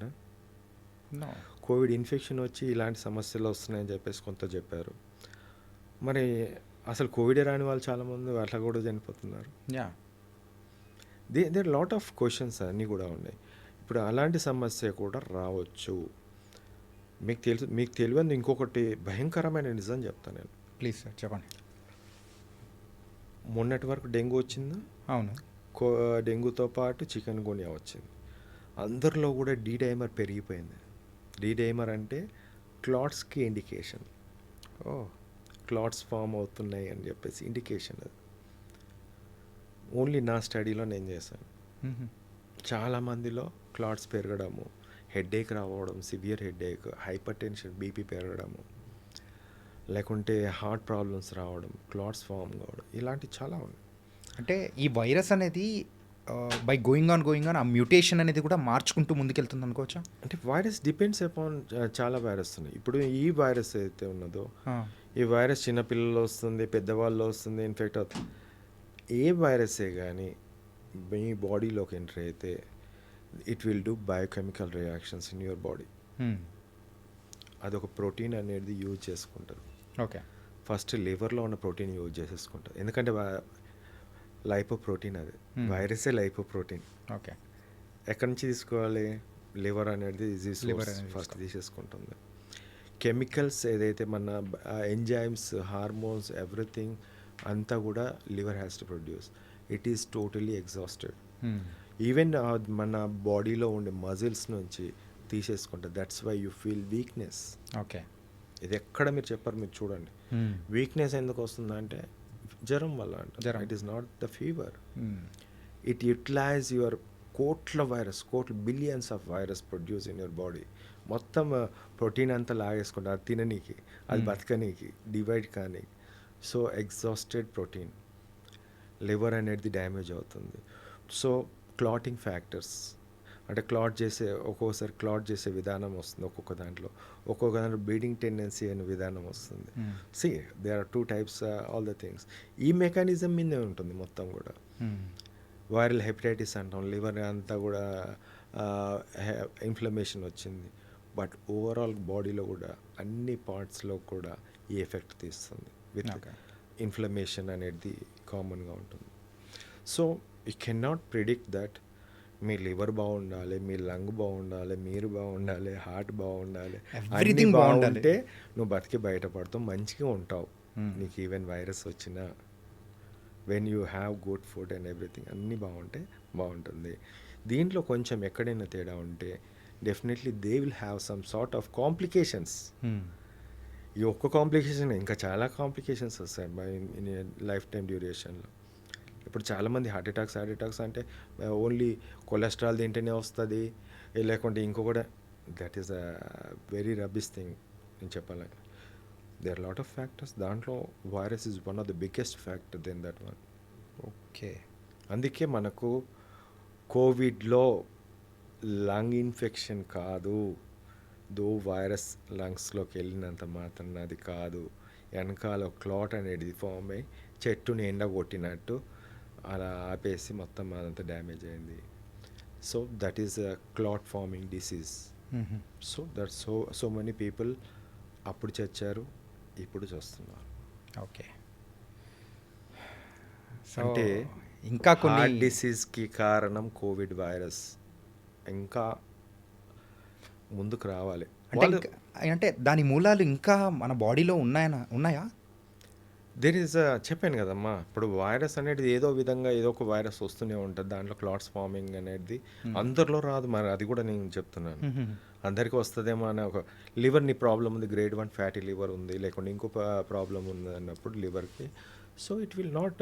కోవిడ్ ఇన్ఫెక్షన్ వచ్చి ఇలాంటి సమస్యలు వస్తున్నాయని చెప్పేసి కొంత చెప్పారు. మరి అసలు కోవిడే రాని వాళ్ళు చాలామంది అట్లా కూడా చనిపోతున్నారు. దేర్ లాట్ ఆఫ్ క్వశ్చన్స్ అన్నీ కూడా ఉన్నాయి. ఇప్పుడు అలాంటి సమస్య కూడా రావచ్చు. మీకు తెలియదు ఇంకొకటి భయంకరమైన నిజం చెప్తాను నేను. ప్లీజ్ సార్ చెప్పండి. మొన్నటి వరకు డెంగ్యూ వచ్చిందా? అవును. డెంగ్యూతో పాటు చికెన్ గున్యా వచ్చింది. అందరిలో కూడా డైమర్ పెరిగిపోయింది. డైమర్ అంటే క్లాట్స్కి ఇండికేషన్. క్లాట్స్ ఫామ్ అవుతున్నాయి అని చెప్పేసి ఇండికేషన్. అది ఓన్లీ నా స్టడీలో నేను చేశాను. చాలామందిలో క్లాట్స్ పెరగడము, హెడేక్ రావడం, severe headache, hypertension, BP పెరగడము, లేకుంటే హార్ట్ ప్రాబ్లమ్స్ రావడం, క్లాట్స్ ఫామ్ కావడం, ఇలాంటివి చాలా ఉన్నాయి. అంటే ఈ వైరస్ అనేది బై గోయింగ్ ఆన్ ఆ మ్యూటేషన్ అనేది కూడా మార్చుకుంటూ ముందుకెళ్తుంది అనుకోవచ్చా? అంటే వైరస్ డిపెండ్స్ అపాన్ చాలా వైరస్ ఉన్నాయి. ఇప్పుడు ఈ వైరస్ అయితే ఉన్నదో, ఈ వైరస్ చిన్నపిల్లల్లో వస్తుంది, పెద్దవాళ్ళు వస్తుంది, ఇన్ఫెక్ట్ అవుతుంది. ఏ వైరసే కానీ మీ బాడీలోకి ఎంటర్ అయితే it will do biochemical reactions in your body. అదొక ప్రోటీన్ అనేది యూజ్ చేసుకుంటుంది. ఓకే, ఫస్ట్ లివర్లో ఉన్న ప్రోటీన్ యూజ్ చేసేసుకుంటుంది. ఎందుకంటే లైపో ప్రోటీన్, అది వైరసే లైపో ప్రోటీన్. ఓకే, ఎక్కడి నుంచి తీసుకోవాలి? లివర్ అనేది ఫస్ట్ తీసేసుకుంటుంది. కెమికల్స్ ఏదైతే మన ఎంజైమ్స్, హార్మోన్స్, ఎవ్రీథింగ్ అంతా కూడా liver has to produce. It is totally exhausted. Even మన బాడీలో ఉండే మజిల్స్ నుంచి తీసేసుకుంటుంది. That's why you feel weakness. Okay, ఇది ఎక్కడ మీరు చెప్పారు, మీరు చూడండి. వీక్నెస్ ఎందుకు వస్తుందంటే జ్వరం వల్ల అంట. It is not the fever. It utilise your కోట్ల billions of virus produce in your body. మొత్తం ప్రోటీన్ అంతా లాగేసుకుంటారు, తిననీకి, అది బతకనీకి, డివైడ్ కానీ. సో ఎగ్జాస్టెడ్ ప్రోటీన్, లివర్ అనేది డ్యామేజ్ అవుతుంది. సో క్లాటింగ్ ఫ్యాక్టర్స్ అంటే ఒక్కొక్కసారి క్లాట్ చేసే విధానం వస్తుంది. ఒక్కొక్క దాంట్లో బ్లీడింగ్ టెండెన్సీ అనే విధానం వస్తుంది. See they are 2 types, all the things ఈ మెకానిజం మీదే ఉంటుంది మొత్తం కూడా. వైరల్ హెపటైటిస్ అంటాం, లివర్ అంతా కూడా ఇన్ఫ్లమేషన్ వచ్చింది. బట్ ఓవరాల్ బాడీలో కూడా అన్ని పార్ట్స్లో కూడా ఈ ఎఫెక్ట్ తీస్తుంది. విత్ ఇన్ఫ్లమేషన్ అనేది కామన్గా ఉంటుంది. So you can not predict that me liver బాగుండాలి, మీ లంగ్ బాగుండాలి, మీరు బాగుండాలి, హార్ట్ బాగుండాలి, అన్నీ బాగుంటే నువ్వు బతికి బయటపడతావు, మంచిగా ఉంటావు. నీకు ఈవెన్ వైరస్ వచ్చినా when you have good food and everything అన్నీ బాగుంటే బాగుంటుంది. దీంట్లో కొంచెం ఎక్కడైనా తేడా ఉంటే definitely they will have some sort of complications. ఈ ఒక్క కాంప్లికేషన్ ఇంకా చాలా కాంప్లికేషన్స్ వస్తాయి ఇన్ లైఫ్ టైం డ్యూరేషన్లో. ఇప్పుడు చాలామంది హార్ట్ అటాక్స్ అంటే ఓన్లీ కొలెస్ట్రాల్ తింటేనే వస్తుంది, లేకుంటే ఇంకొకటి. That is a very rubbish thing నేను చెప్పాలి. They are lot of factors. దాంట్లో virus is one of the biggest factor then that one. Okay, అందుకే మనకు కోవిడ్లో లంగ్ ఇన్ఫెక్షన్ కాదు, వైరస్ లంగ్స్లోకి వెళ్ళినంత మాత్రం అది కాదు. వెనకాల క్లాట్ అనేది ఫామ్ అయ్యి చెట్టుని ఎండగొట్టినట్టు అలా ఆపేసి మొత్తం అదంతా డ్యామేజ్ అయింది. So that is a clot farming disease. So that so many people అప్పుడు చచ్చారు, ఇప్పుడు చూస్తున్నారు. ఓకే. అంటే ఇంకా కొన్ని హార్ట్ డిసీజ్కి కారణం కోవిడ్ వైరస్. ఇంకా ముందుకు రావాలి. అంటే అంటే దాని మూలాలు ఇంకా మన బాడీలో ఉన్నాయా? దేర్ ఈజ్ చెప్పాను కదమ్మా, ఇప్పుడు వైరస్ అనేది ఏదో విధంగా ఏదో ఒక వైరస్ వస్తూనే ఉంటుంది. దాంట్లో క్లాట్స్ ఫార్మింగ్ అనేది అందరిలో రాదు, మరి అది కూడా నేను చెప్తున్నాను. అందరికీ వస్తుందేమో అని ఒక లివర్ని ప్రాబ్లం ఉంది, గ్రేడ్ 1 ఫ్యాటీ లివర్ ఉంది, లేకుంటే ఇంకో ప్రాబ్లం ఉంది అన్నప్పుడు లివర్కి. సో ఇట్ విల్ నాట్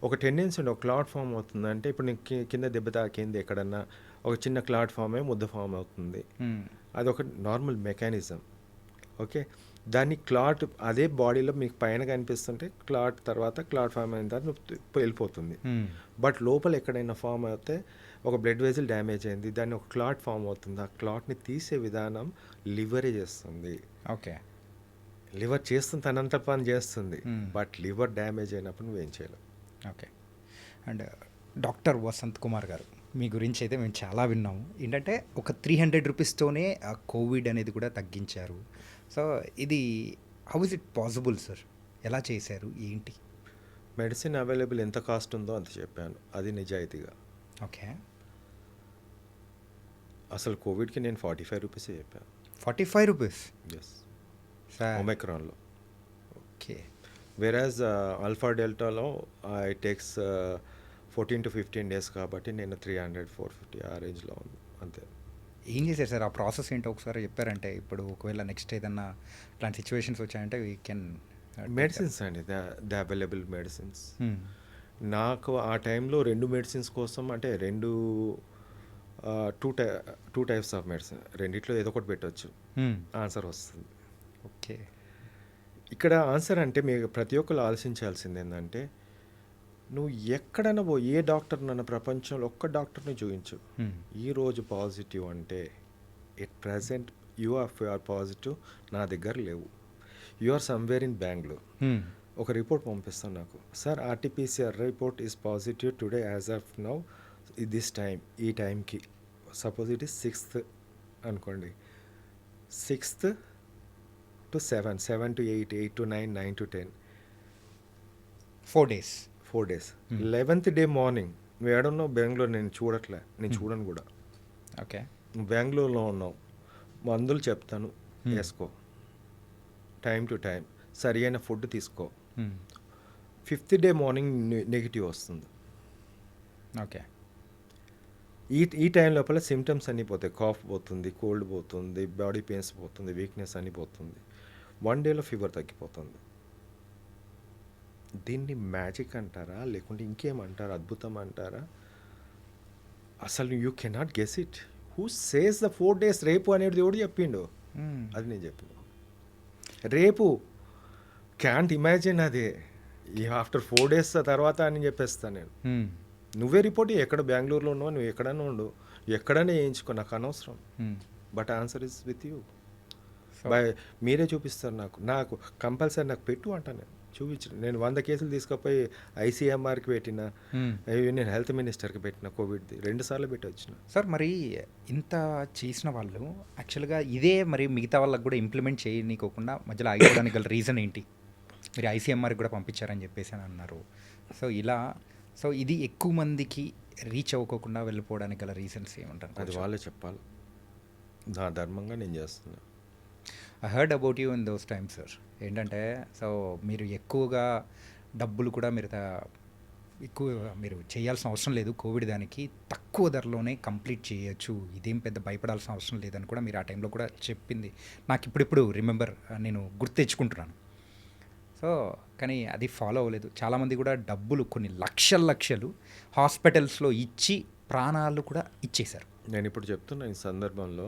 ఒక టెండెన్సీ ఉంది, ఒక క్లాట్ ఫామ్ అవుతుంది అంటే ఇప్పుడు నీకు కింద దెబ్బ తాకింది ఎక్కడన్నా, ఒక చిన్న క్లాట్ ఫామ్ అయ్యి ముద్ద ఫామ్ అవుతుంది. అదొక నార్మల్ మెకానిజం. ఓకే, దాన్ని క్లాట్ అదే బాడీలో మీకు పైన కనిపిస్తుంటే క్లాట్ తర్వాత క్లాట్ ఫామ్ అయిన తర్వాత వెళ్ళిపోతుంది. బట్ లోపల ఎక్కడైనా ఫామ్ అయితే ఒక బ్లడ్ వెజిల్ డ్యామేజ్ అయింది, దాన్ని ఒక క్లాట్ ఫామ్ అవుతుంది. ఆ క్లాట్ని తీసే విధానం లివరే చేస్తుంది. ఓకే, లివర్ చేస్తుంది, తనంత పని చేస్తుంది. బట్ లివర్ డ్యామేజ్ అయినప్పుడు నువ్వేం చేయలేవు. Okay. And doctor Vasant Kumar గారు, మీ గురించి అయితే మేము చాలా విన్నాము. ఏంటంటే ఒక 300 రూపీస్తోనే ఆ కోవిడ్ అనేది కూడా తగ్గించారు. సో ఇది how is it possible sir? ఎలా చేశారు, ఏంటి? మెడిసిన్ అవైలబుల్ ఎంత కాస్ట్ ఉందో అంత చెప్పాను, అది నిజాయితీగా. ఓకే, అసలు కోవిడ్కి నేను 45 రూపీసే చెప్పాను. 45 రూపీస్? Yes, sir. ఒమైక్రాన్లో. ఓకే. వెరాజ్ ఆల్ఫా డెల్టాలో ఇట్ టేక్స్ 14 to 15 days కాబట్టి నేను 300, 450 ఆ రేంజ్లో ఉంది అంతే. ఏం చేశారు సార్? ఆ ప్రాసెస్ ఏంటో ఒకసారి చెప్పారంటే ఇప్పుడు ఒకవేళ నెక్స్ట్ ఏదన్నా ఇట్లాంటి సిచ్యువేషన్స్ వచ్చాయంటే వీ కెన్. మెడిసిన్స్ అండి, ద అవైలబుల్ మెడిసిన్స్. నాకు ఆ టైంలో 2 మెడిసిన్స్ కోసం అంటే టూ టైప్స్ ఆఫ్ మెడిసిన్, రెండిట్లో ఏదో ఒకటి పెట్టవచ్చు, ఆన్సర్ వస్తుంది. ఓకే. ఇక్కడ ఆన్సర్ అంటే మీరు ప్రతి ఒక్కరు ఆలోచించాల్సింది ఏంటంటే, నువ్వు ఎక్కడైనా ఏ డాక్టర్ నన్ను ప్రపంచంలో ఒక్క డాక్టర్ని చూపించు, ఈరోజు పాజిటివ్ అంటే at present you are positive నా దగ్గర లేవు, you are somewhere in Bengaluru. ఒక రిపోర్ట్ పంపిస్తాను నాకు, sir RTPCR report is positive today as of now this time, ఈ టైంకి. సపోజ్ ఇట్ ఈస్ 6th అనుకోండి, 6th to 7, 7 to 8, 8 to 9, 9 to 10, 4 days. 4 days. 11th day morning నువ్వు ఏడున్నావు? బెంగళూరు. నేను చూడట్లే, నేను చూడను కూడా. ఓకే. నువ్వు బెంగళూరులో ఉన్నావు, మందులు చెప్తాను వేసుకో, టైం టు టైం సరి అయిన ఫుడ్ తీసుకో. 5th day మార్నింగ్ నెగిటివ్ వస్తుంది. ఓకే. ఈ టైం లోపల సిమ్టమ్స్ అన్నీ పోతాయి, కాఫ్ పోతుంది, కోల్డ్ పోతుంది, బాడీ పెయిన్స్ పోతుంది, వీక్నెస్ అన్నీ పోతుంది. 1 dayలో ఫీవర్ తగ్గిపోతుంది. దీన్ని మ్యాజిక్ అంటారా లేకుంటే ఇంకేమంటారా, అద్భుతం అంటారా? అసలు you cannot guess it. Who says the 4 days రేపు అనేది ఎవడు చెప్పిండు? అది నేను చెప్పిన రేపు. క్యాంట్ ఇమాజిన్ అది ఆఫ్టర్ 4 days తర్వాత అని చెప్పేస్తాను నేను. నువ్వే రిపోర్ట్ ఎక్కడ బెంగళూరులో ఉన్నావు, నువ్వు ఎక్కడైనా ఉండు, ఎక్కడైనా వేయించుకో, నాకు అనవసరం. But answer is with you. మీరే చూపిస్తారు నాకు కంపల్సరీ నాకు పెట్టు అంటా, నేను చూపించిన. నేను 100 కేసులు తీసుకుపోయి ICMRకి పెట్టిన, నేను హెల్త్ మినిస్టర్కి పెట్టిన, కోవిడ్ది 2 సార్లు పెట్టి వచ్చిన. సార్ మరి ఇంత చేసిన వాళ్ళు యాక్చువల్గా ఇదే మరి మిగతా వాళ్ళకి కూడా ఇంప్లిమెంట్ చేయనీకోకుండా మధ్యలో ఆగిపోవడానికి గల రీజన్ ఏంటి? మీరు ICMRకి కూడా పంపించారని చెప్పేసి అని అన్నారు. సో ఇది ఎక్కువ మందికి రీచ్ అవ్వకోకుండా వెళ్ళిపోవడానికి గల రీజన్స్ ఏమంటారు? అది వాళ్ళే చెప్పాలి, నా ధర్మంగా నేను చేస్తున్నా. I heard about you in those times sir. ఏంటంటే సో మీరు ఎక్కువగా డబ్బులు కూడా మీరు చేయాల్సిన అవసరం లేదు, కోవిడ్ దానికి తక్కువ ధరలోనే కంప్లీట్ చేయొచ్చు, ఇదేం పెద్ద భయపడాల్సిన అవసరం లేదని కూడా మీరు ఆ టైంలో కూడా చెప్పింది నాకు ఇప్పుడిప్పుడు నేను గుర్తు తెచ్చుకుంటున్నాను. సో కానీ అది ఫాలో అవ్వలేదు. చాలామంది కూడా డబ్బులు కొన్ని లక్షలు హాస్పిటల్స్లో ఇచ్చి ప్రాణాలు కూడా ఇచ్చేశారు. నేను ఇప్పుడు చెప్తున్నా ఈ సందర్భంలో,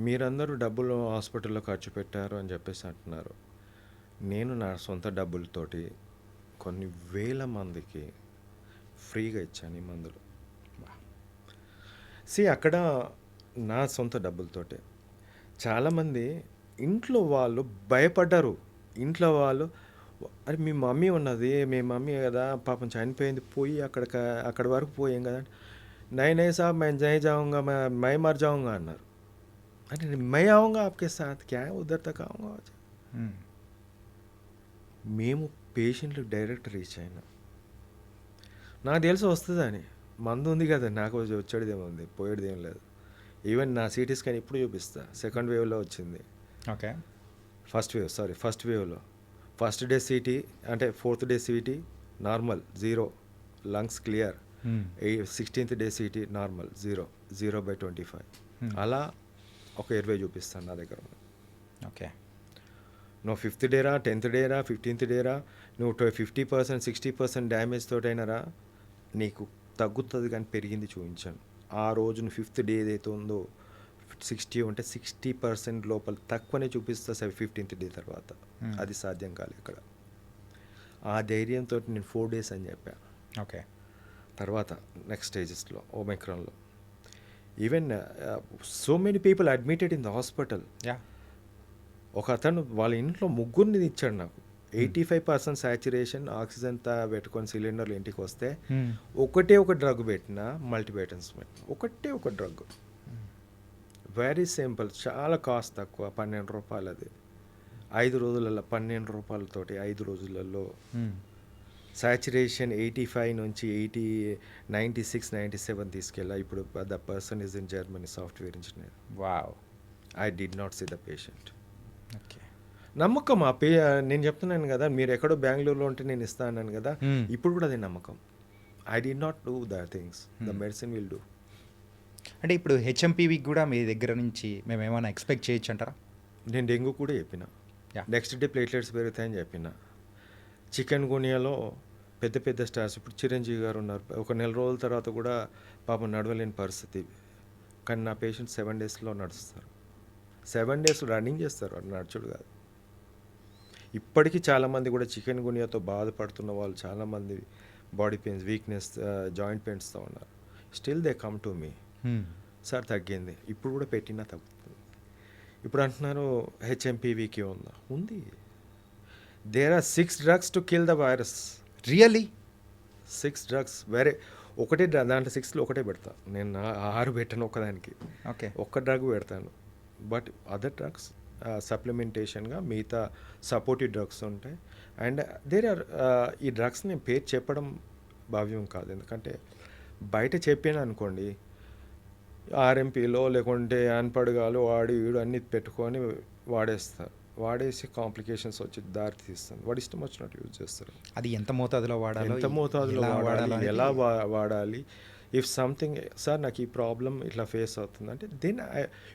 మీరందరూ డబ్బులు హాస్పిటల్లో ఖర్చు పెట్టారు అని చెప్పేసి అంటున్నారు. నేను నా సొంత డబ్బులతోటి కొన్ని వేల మందికి ఫ్రీగా ఇచ్చాను ఈ మందులు. అక్కడ నా సొంత డబ్బులతోటే. చాలామంది ఇంట్లో వాళ్ళు భయపడ్డారు. ఇంట్లో వాళ్ళు, అరే మీ మమ్మీ ఉన్నది, మీ మమ్మీ కదా పాపం చనిపోయింది, పోయి అక్కడి వరకు పోయాం కదా, నై సాబ్ मैं नहीं जाऊँगा, मैं मर जाऊँगा అన్నారు. अरे मैं आऊँगा आपके साथ, क्या है उधर तक आऊँगा. మేము పేషెంట్లు డైరెక్ట్ రీచ్ అయినా. నాకు తెలిసి వస్తుందని. మందు ఉంది కదా, నాకు వచ్చేది ఉంది, పోయేది ఏం లేదు. ఈవెన్ నా సిటీ స్కాన్ ఇప్పుడు చూపిస్తా. సెకండ్ వేవ్లో వచ్చింది. ఓకే. ఫస్ట్ వేవ్లో ఫస్ట్ డే సిటీ అంటే 4th day CT normal 0, lungs clear. 16th day CT normal 0/25. అలా ఒక 20 చూపిస్తాను నా దగ్గర. ఓకే. నువ్వు 5th డేరా, 10th డేరా, 15th డేరా, నువ్వు 50%, 60% డ్యామేజ్ తోటైనారా నీకు తగ్గుతుంది, కానీ పెరిగింది చూపించాను. ఆ రోజు నువ్వు 5th డే ఏదైతే ఉందో 60 ఉంటే 60% లోపల తక్కువనే చూపిస్తా 15th డే తర్వాత. అది సాధ్యం కాలేదు ఇక్కడ. ఆ ధైర్యంతో నేను 4 days అని చెప్పా. ఓకే. తర్వాత నెక్స్ట్ స్టేజెస్లో ఓమైక్రాన్లో even so many people admitted in the hospital. ఒక అతను వాళ్ళ ఇంట్లో 3 ఇచ్చాడు నాకు. 85% సాచురేషన్, ఆక్సిజన్తో పెట్టుకొని సిలిండర్లు ఇంటికి వస్తే ఒకటే ఒక డ్రగ్ పెట్టిన, మల్టీబైటన్స్ పెట్టిన, ఒకటే ఒక డ్రగ్. వెరీ సింపుల్, చాలా కాస్ట్ తక్కువ, 12 రూపాయలు. అది 5 రోజులలో 12 రూపాయలతోటి 5 రోజులలో సాచురేషన్ 85 నుంచి 80, 96, 97 తీసుకెళ్ళా. ఇప్పుడు the person is in Germany, software engineer. Wow. I did not see the patient. Okay. నమ్మకం. నేను చెప్తున్నాను కదా, మీరు ఎక్కడో బెంగళూరులో ఉంటే నేను ఇస్తా అన్నాను కదా, ఇప్పుడు కూడా అదే నమ్మకం. I did not do the things, the medicine will do. అంటే ఇప్పుడు హెచ్ఎంపీవీకి కూడా మీ దగ్గర నుంచి మేము ఏమైనా ఎక్స్పెక్ట్ చేయొచ్చు అంటారా? నేను డెంగ్యూ కూడా చెప్పిన. నెక్స్ట్ డే ప్లేట్లెట్స్ పెరుగుతాయని చెప్పిన. చికెన్ గునియాలో పెద్ద పెద్ద స్టార్స్, ఇప్పుడు చిరంజీవి గారు ఉన్నారు, ఒక నెల రోజుల తర్వాత కూడా పాపం నడవలేని పరిస్థితి. కానీ నా పేషెంట్ 7 daysలో నడుస్తారు. 7 days రన్నింగ్ చేస్తారు, అది నడుచుడు కాదు. ఇప్పటికీ చాలామంది కూడా చికెన్ గునియాతో బాధపడుతున్న వాళ్ళు చాలామంది బాడీ పెయిన్స్, వీక్నెస్, జాయింట్ పెయిన్స్తో ఉన్నారు. Still they come to me, sir తగ్గింది, ఇప్పుడు కూడా పెట్టినా తగ్గుతుంది. ఇప్పుడు అంటున్నారు హెచ్ఎంపీవీకి ఉందా? ఉంది. There are 6 drugs to kill the virus. Really? 6 drugs. వేరే ఒకటే దాంట్లో 6లో ఒకటే పెడతా నేను, 6 పెట్టాను ఒకదానికి. ఓకే. ఒక్క డ్రగ్ పెడతాను. బట్ అదర్ డ్రగ్స్ సప్లిమెంటేషన్గా మిగతా సపోర్టివ్ డ్రగ్స్ ఉంటాయి. అండ్ దేర్ ఆర్ ఈ డ్రగ్స్ నేను పేరు చెప్పడం భావ్యం కాదు, ఎందుకంటే బయట చెప్పాను అనుకోండి, ఆర్ఎంపీలో లేకుంటే అన్పడగాలు వాడి వీడు అన్ని పెట్టుకొని వాడేసి కాంప్లికేషన్స్ వచ్చి దారి తీస్తుంది. వాడు ఇష్టం వచ్చినట్టు యూజ్ చేస్తారు. అది ఎంత మోతాదులో వాడాలి, ఎలా వాడాలి. ఇఫ్ సంథింగ్, సార్ నాకు ఈ ప్రాబ్లం ఇట్లా ఫేస్ అవుతుంది అంటే దెన్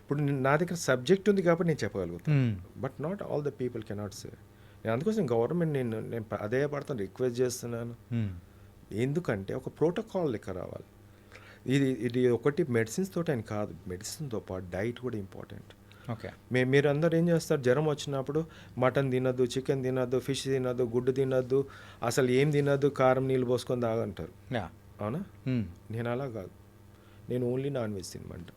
ఇప్పుడు నా దగ్గర సబ్జెక్ట్ ఉంది కాబట్టి నేను చెప్పగలుగుతాను. But not all the people cannot say. నేను అందుకోసం గవర్నమెంట్ నేను అదే పడతాను, రిక్వెస్ట్ చేస్తున్నాను. ఎందుకంటే ఒక ప్రోటోకాల్ లెక్క రావాలి. ఇది ఒకటి మెడిసిన్స్ తోటి అని కాదు, మెడిసిన్తో పాటు డైట్ కూడా ఇంపార్టెంట్. ఓకే. మీరు అందరు ఏం చేస్తారు, జ్వరం వచ్చినప్పుడు మటన్ తినద్దు, చికెన్ తినద్దు, ఫిష్ తినద్దు, గుడ్డు తినద్దు, అసలు ఏం తినద్దు, కారం నీళ్ళు పోసుకొని తాగంటారు. అవునా? నేను అలా కాదు, నేను ఓన్లీ నాన్ వెజ్ తినమంట.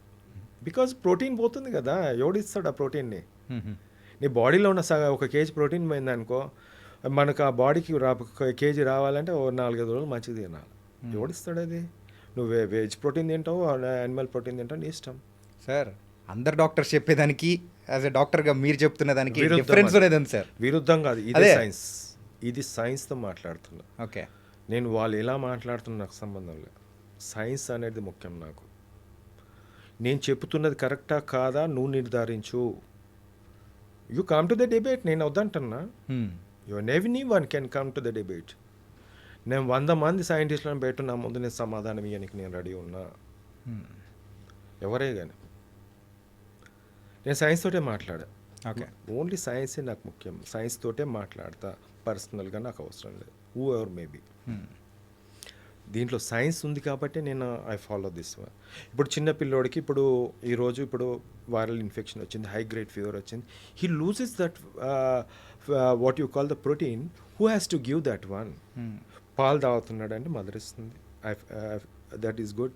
బికాజ్ ప్రోటీన్ పోతుంది కదా, ఎవడిస్తాడు ఆ ప్రోటీన్ని? నీ బాడీలో ఉన్న ఒక కేజీ ప్రోటీన్ పోయింది అనుకో, మనకు ఆ బాడీకి కేజీ రావాలంటే ఓ 4-5 రోజులు మంచిగా తినాలి. ఎవడిస్తాడు అది? నువ్వు వెజ్ ప్రోటీన్ తింటావు, యానిమల్ ప్రోటీన్ తింటావు, నీ ఇష్టం. సార్, అందరు డాక్టర్స్ చెప్పేదానికి యాజ్ ఎ డాక్టర్గా మీరు చెప్తున్న దానికి డిఫరెన్స్ అనేది ఉంది సార్. విరుద్ధం కాదు, ఇది సైన్స్. ఇది సైన్స్తో మాట్లాడుతున్నా. ఓకే. నేను వాళ్ళు ఎలా మాట్లాడుతున్నా నాకు సంబంధం లేదు. సైన్స్ అనేది ముఖ్యం నాకు. నేను చెప్తున్నది కరెక్టా కాదా నువ్వు నిర్ధారించు. You come to the debate. నేను వద్దంటున్నా. Any one can come to the debate. నేను 100 మంది సైంటిస్టులను పెట్టు, నా ముందు నేను సమాధానం ఇవ్వడానికి నేను రెడీ ఉన్నా. ఎవరే కానీ నేను సైన్స్ తోటే మాట్లాడా. ఓకే. ఓన్లీ సైన్సే నాకు ముఖ్యం. సైన్స్ తోటే మాట్లాడతా. పర్సనల్గా నాకు అవసరం లేదు. Who ever maybe. దీంట్లో సైన్స్ ఉంది కాబట్టి నేను ఐ ఫాలో దిస్ వన్. ఇప్పుడు చిన్న పిల్లోడికి ఇప్పుడు ఈరోజు వైరల్ ఇన్ఫెక్షన్ వచ్చింది, హై గ్రేడ్ ఫీవర్ వచ్చింది. He loses that what you call the protein. Who has to give that one? పాలు తాగుతున్నాడు అంటే మదర్ ఇస్తుంది. That is good.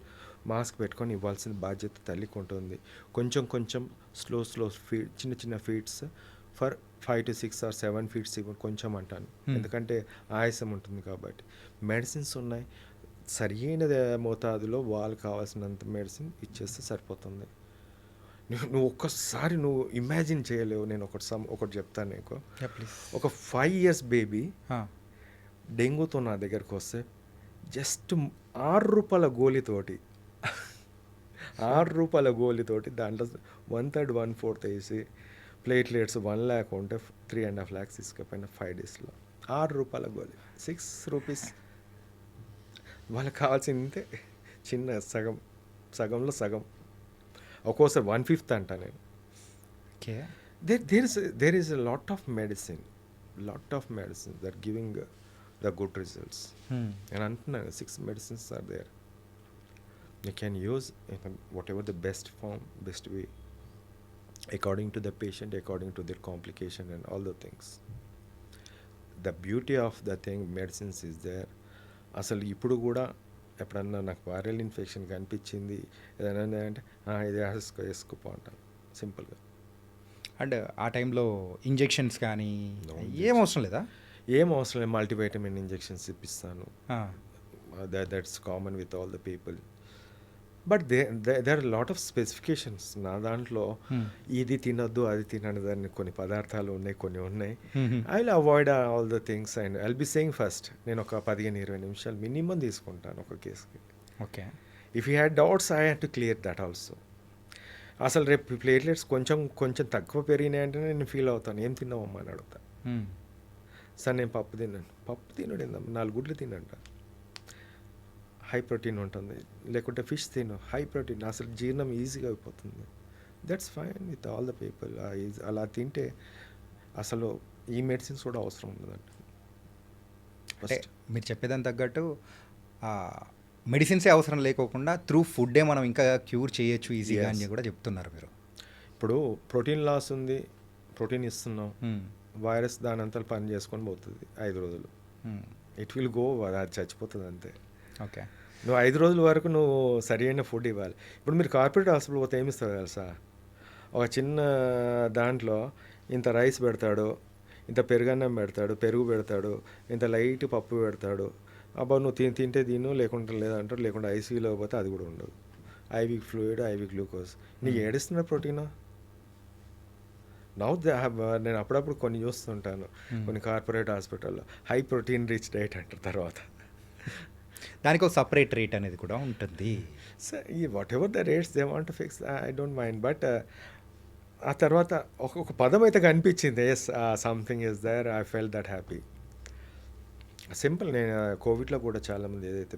మాస్క్ పెట్టుకొని ఇవ్వాల్సిన బాధ్యత తల్లికి ఉంటుంది. కొంచెం స్లో ఫీడ్, చిన్న feeds for 5 to 6 or 7 feeds ఇవ్వండి కొంచెం అంటాను. ఎందుకంటే ఆయాసం ఉంటుంది కాబట్టి. మెడిసిన్స్ ఉన్నాయి, సరైన మోతాదులో వాళ్ళకి కావాల్సినంత మెడిసిన్ ఇచ్చేస్తే సరిపోతుంది. నువ్వు ఒక్కసారి ఇమాజిన్ చేయలేవు. నేను ఒకటి చెప్తాను నీకు. ఒక 5 years బేబీ డెంగ్యూతో నా దగ్గరకు వస్తే జస్ట్ ₹6 గోలితోటి ₹6 దాంట్లో 1/3 1/4 వేసి ప్లేట్లెట్స్ 1 lakh ఉంటే 3.5 lakhs తీసుకుపోయిన 5 daysలో. ₹6 గోలి, ₹6. వాళ్ళకి కావాల్సింది ఇంతే, చిన్న సగంలో సగం, ఒక్కోసారి 1/5 అంట. నేను okay. there is a lot of medicines that are giving the good results. నేను అంటున్నాను 6 medicines are there. You can use whatever the best form, best way, according to the patient, according to their complication and all the things. The beauty of the thing, medicines is there. అసలు ఇప్పుడు కూడా ఎప్పుడన్నా నాకు వైరల్ ఇన్ఫెక్షన్ కనిపించింది ఏదైనా అంటే ఇది వేసుకోపో అంటాను సింపుల్గా. అండ్ ఆ టైంలో ఇంజెక్షన్స్ కానీ ఏం అవసరం లేదా? ఏం అవసరం లేదు, మల్టీవైటమిన్ ఇంజెక్షన్స్ ఇప్పిస్తాను. That's common with all the people. But there are lot of specifications నా దాంట్లో. ఇది తినొద్దు అది తినదు అని కొన్ని పదార్థాలు ఉన్నాయి, కొన్ని ఉన్నాయి. I will avoid all the things and I will be saying first నేను ఒక 15-20 నిమిషాలు మినిమం తీసుకుంటాను ఒక కేసుకి. Okay. If you had doubts I had to clear that also. అసలు రేపు ప్లేట్లెట్స్ కొంచెం తక్కువ పెరిగినాయంటే నేను ఫీల్ అవుతాను. ఏం తిన్నావమ్మా అని అడుగుతా. సార్ నేను పప్పు తినడు 4 గుడ్లు తినంట, హై ప్రోటీన్ ఉంటుంది. లేకుంటే ఫిష్ తిను, హై ప్రోటీన్, అసలు జీర్ణం ఈజీగా అయిపోతుంది. That's fine with all the people. అలా తింటే అసలు ఈ మెడిసిన్స్ కూడా అవసరం ఉండదంట. అంటే మీరు చెప్పేదాన్ని తగ్గట్టు మెడిసిన్సే అవసరం లేకోకుండా త్రూ ఫుడ్డే మనం ఇంకా క్యూర్ చేయొచ్చు ఈజీగా అని కూడా చెప్తున్నారు మీరు. ఇప్పుడు ప్రోటీన్ లాస్ ఉంది, ప్రోటీన్ ఇస్తున్నాం, వైరస్ దాని అంతా పని చేసుకొని పోతుంది 5 రోజులు. ఇట్ విల్ గో, అది చచ్చిపోతుంది అంతే. ఓకే. నువ్వు 5 రోజుల వరకు నువ్వు సరి అయిన ఫుడ్ ఇవ్వాలి. ఇప్పుడు మీరు కార్పొరేట్ హాస్పిటల్ పోతే ఏమి ఇస్తారు తెలుసా? ఒక చిన్న దాంట్లో ఇంత రైస్ పెడతాడు, ఇంత పెరుగన్నం పెడతాడు, పెరుగు పెడతాడు, ఇంత లైట్ పప్పు పెడతాడు. అబ్బా నువ్వు తింటే తిను, లేకుంటే లేదంటాడు. లేకుంటే ఐసీయూలో పోతే అది కూడా ఉండదు. IV fluid, IV glucose. నీకు ఏడిస్తున్న ప్రోటీనా? నేను అప్పుడప్పుడు కొన్ని చూస్తుంటాను కొన్ని కార్పొరేట్ హాస్పిటల్లో హై ప్రోటీన్ రిచ్ డైట్ అంటారు. తర్వాత దానికి ఒక సపరేట్ రేట్ అనేది కూడా ఉంటుంది. సో ఈ whatever the rates they want to fix, I don't mind. But ఆ తర్వాత ఒక పదం అయితే కనిపించింది, yes something is there, I fell that happy. Simple. నేను కోవిడ్లో కూడా చాలామంది ఏదైతే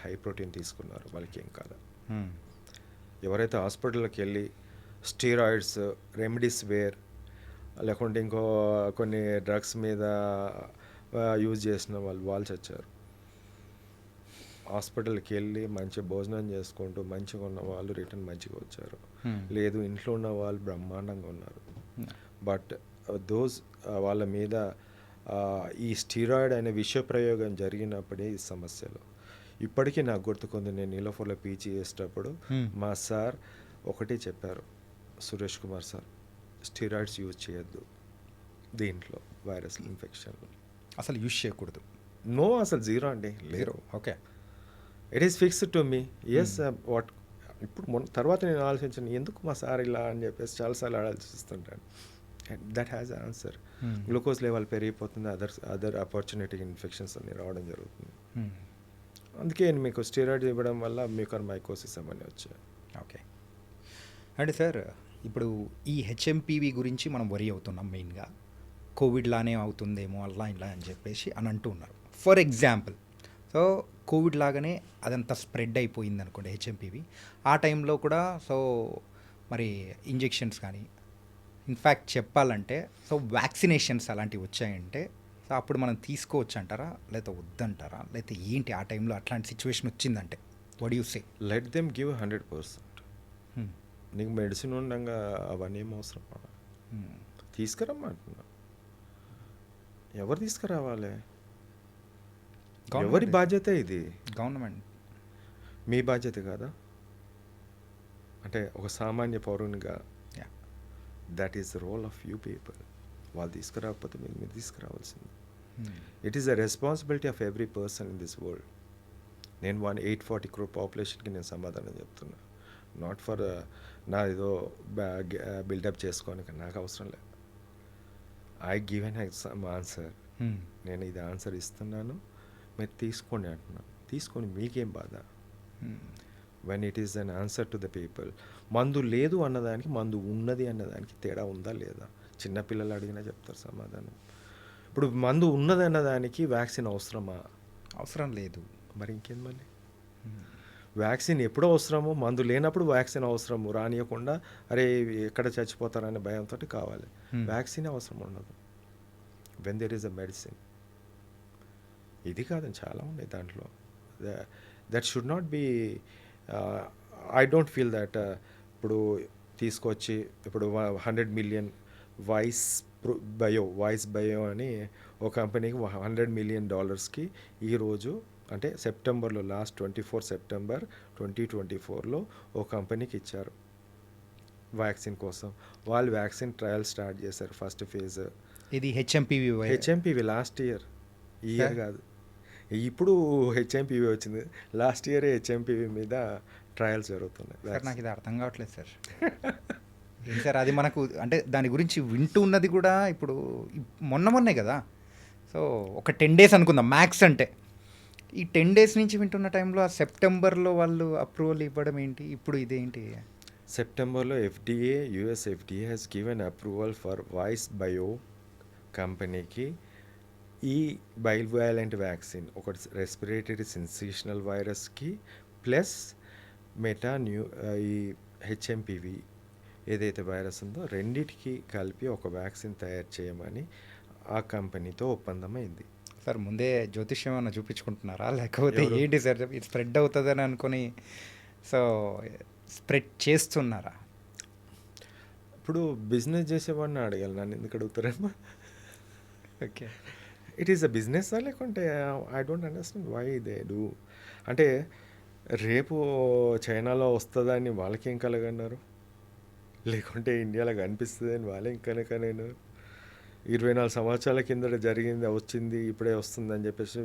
హై ప్రోటీన్ తీసుకున్నారు వాళ్ళకి ఏం కాదు. ఎవరైతే హాస్పిటల్కి వెళ్ళి స్టీరాయిడ్స్, రెమ్డెసివిర్ లేకుంటే ఇంకో కొన్ని డ్రగ్స్ మీద యూజ్ చేసిన వాళ్ళు చచ్చారు. హాస్పిటల్కి వెళ్ళి మంచి భోజనం చేసుకుంటూ మంచిగా ఉన్న వాళ్ళు రిటర్న్ మంచిగా వచ్చారు. లేదు ఇంట్లో ఉన్న వాళ్ళు బ్రహ్మాండంగా ఉన్నారు. బట్ వాళ్ళ మీద ఈ స్టీరాయిడ్ అనే విష ప్రయోగం జరిగినప్పుడే ఈ సమస్యలు. ఇప్పటికీ నాకు గుర్తుకుంది, నేను నీలోఫర్లో పీజీ చేసేటప్పుడు మా సార్ ఒకటే చెప్పారు, Suresh Kumar sir, steroids use చేయొద్దు దీంట్లో వైరస్ ఇన్ఫెక్షన్. అసలు యూజ్ చేయకూడదు. నో, అసలు జీరో అండి, లేరు. Okay. It is fixed to me. Yes what ఇప్పుడు తర్వాత నేను ఆలోచించాను ఎందుకు మా సార్ ఇలా అని చెప్పేసి చాలాసార్లు ఆలోచిస్తుంటాను. That has answer. Glucose level పెరిగిపోతుంది, అదర్ ఆపర్చునిటీ ఇన్ఫెక్షన్స్ అన్ని రావడం జరుగుతుంది. అందుకే మీకు స్టీరాయిడ్ ఇవ్వడం వల్ల మ్యూకర్మైకోసిస్ అవన్నీ వచ్చాయి. ఓకే. అంటే సార్ ఇప్పుడు ఈ హెచ్ఎంపీవీ గురించి మనం వరి అవుతున్నాం మెయిన్గా. కోవిడ్ లానే అవుతుందేమో అలా ఇలా అని చెప్పేసి అని అంటూ ఉన్నారు. ఫర్ ఎగ్జాంపుల్, సో కోవిడ్ లాగానే అదంతా స్ప్రెడ్ అయిపోయింది అనుకోండి హెచ్ఎంపీవీ. ఆ టైంలో కూడా సో మరి ఇంజెక్షన్స్ కానీ ఇన్ఫ్యాక్ట్ చెప్పాలంటే సో వ్యాక్సినేషన్స్ అలాంటివి వచ్చాయంటే సో అప్పుడు మనం తీసుకోవచ్చు అంటారా లేకపోతే వద్దంటారా, లేకపోతే ఏంటి ఆ టైంలో అట్లాంటి సిచ్యువేషన్ వచ్చిందంటే what you say? Let them give 100%. నీకు మెడిసిన్ ఉండగా అవన్నీ ఏం అవసరం? తీసుకురమ్మంటున్నా. ఎవరు తీసుకురావాలి? ఎవరి బాధ్యత ఇది? గవర్నమెంట్. మీ బాధ్యత కాదా? అంటే ఒక సామాన్య పౌరునిగా that is the role of you people. వాళ్ళు తీసుకురాకపోతే మీరు తీసుకురావాల్సింది. It is the responsibility of every person in this world. నేను 840 crore పాపులేషన్కి నేను సమాధానం చెప్తున్నా. నాట్ ఫర్ నా ఏదో బిల్డప్ చేసుకోనికి నాకు అవసరం లేదు. I give an answer. నేను ఇది ఆన్సర్ ఇస్తున్నాను, మీరు తీసుకోండి అంటున్నాను. తీసుకొని మీకేం బాధ? When it is an answer to the people. మందు లేదు అన్నదానికి మందు ఉన్నది అన్నదానికి తేడా ఉందా లేదా? చిన్నపిల్లలు అడిగినా చెప్తారు సమాధానం. ఇప్పుడు మందు ఉన్నది అన్నదానికి వ్యాక్సిన్ అవసరమా? అవసరం లేదు. మరి ఇంకేం మళ్ళీ? వ్యాక్సిన్ ఎప్పుడు అవసరము? మందు లేనప్పుడు వ్యాక్సిన్ అవసరము రానియకుండా అరే ఎక్కడ చచ్చిపోతారనే భయంతో కావాలి. వ్యాక్సిన్ అవసరం ఉండదు when there is a medicine. ఇది కాదని చాలా ఉన్నాయి దాంట్లో. That should not be. I don't feel that ఇప్పుడు తీసుకొచ్చి ఇప్పుడు 100 మిలియన్ వాయిస్ బయో అని ఒక కంపెనీకి $100 మిలియన్ ఈరోజు అంటే సెప్టెంబర్లో లాస్ట్ 24 సెప్టెంబర్ 2024లో ఒక కంపెనీకి ఇచ్చారు వ్యాక్సిన్ కోసం. వాళ్ళు వ్యాక్సిన్ ట్రయల్ స్టార్ట్ చేశారు ఫస్ట్ ఫేజ్. ఇది హెచ్ఎంపివి లాస్ట్ ఇయర్, ఈ ఇయర్ కాదు. ఇప్పుడు హెచ్ఎంపివి వచ్చింది. లాస్ట్ ఇయర్ హెచ్ఎంపివి మీద ట్రయల్స్ జరుగుతున్నాయి. సార్ నాకు ఇది అర్థం కావట్లేదు సార్. సార్ అది మనకు అంటే దాని గురించి వింటూ ఉన్నది కూడా ఇప్పుడు మొన్నే కదా. సో ఒక 10 days అనుకుందాం మ్యాక్స్. అంటే ఈ 10 days నుంచి వింటున్న టైంలో ఆ సెప్టెంబర్లో వాళ్ళు అప్రూవల్ ఇవ్వడం ఏంటి? ఇప్పుడు ఇదేంటి? సెప్టెంబర్లో US FDA has given approval for voice bio కంపెనీకి ఈ బైవాలెంట్ వ్యాక్సిన్, ఒకటి రెస్పిరేటరీ సెన్సేషనల్ వైరస్కి ప్లస్ ఈ హెచ్ఎంపివి ఏదైతే వైరస్ ఉందో రెండిటికి కలిపి ఒక వ్యాక్సిన్ తయారు చేయమని ఆ కంపెనీతో ఒప్పందం అయింది. సార్ ముందే జ్యోతిష్యం ఏమన్నా చూపించుకుంటున్నారా లేకపోతే ఏంటి సార్? ఇది స్ప్రెడ్ అవుతుందని అనుకొని సో స్ప్రెడ్ చేస్తున్నారా? ఇప్పుడు బిజినెస్ చేసేవాడిని అడగాలి, నన్ను ఎందుకు అడుగుతారేమో. Okay, it is a business లేకుంటే I don't understand why they do. అంటే రేపు చైనాలో వస్తుందని వాళ్ళకేం కలగన్నారు, లేకుంటే ఇండియాలో కనిపిస్తుందని వాళ్ళేం కనుకనేను. 24 సంవత్సరాల కిందట జరిగింది వచ్చింది ఇప్పుడే వస్తుందని చెప్పేసి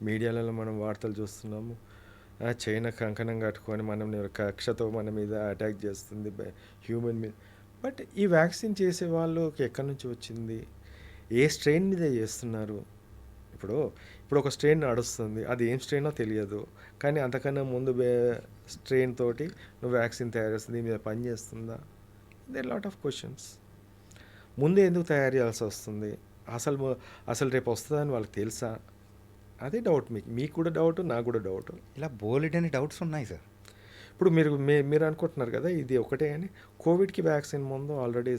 మీడియాలలో మనం వార్తలు చూస్తున్నాము. చైనా కంకణం కట్టుకొని మనం కక్షతో మన మీద అటాక్ చేస్తుంది హ్యూమన్ మీద. బట్ ఈ వ్యాక్సిన్ చేసే వాళ్ళకి ఎక్కడి నుంచి వచ్చింది? ఏ స్ట్రెయిన్ మీద చేస్తున్నారు? ఇప్పుడు ఒక స్ట్రెయిన్ నడుస్తుంది, అది ఏం స్ట్రెయినో తెలియదు, కానీ అంతకన్నా ముందు స్ట్రెయిన్ తోటి నువ్వు వ్యాక్సిన్ తయారు చేస్తుంది, దీని మీద పని చేస్తుందా? There lot of questions. ముందే ఎందుకు తయారు చేయాల్సి వస్తుంది? అసలు రేపు వస్తుందని వాళ్ళకి తెలుసా? అదే డౌట్. మీకు కూడా డౌట్, నాకు కూడా డౌట్. ఇలా బోలెడని డౌట్స్ ఉన్నాయి సార్. ఇప్పుడు మీరు అనుకుంటున్నారు కదా ఇది ఒకటే అని. కోవిడ్కి వ్యాక్సిన్ ముందు already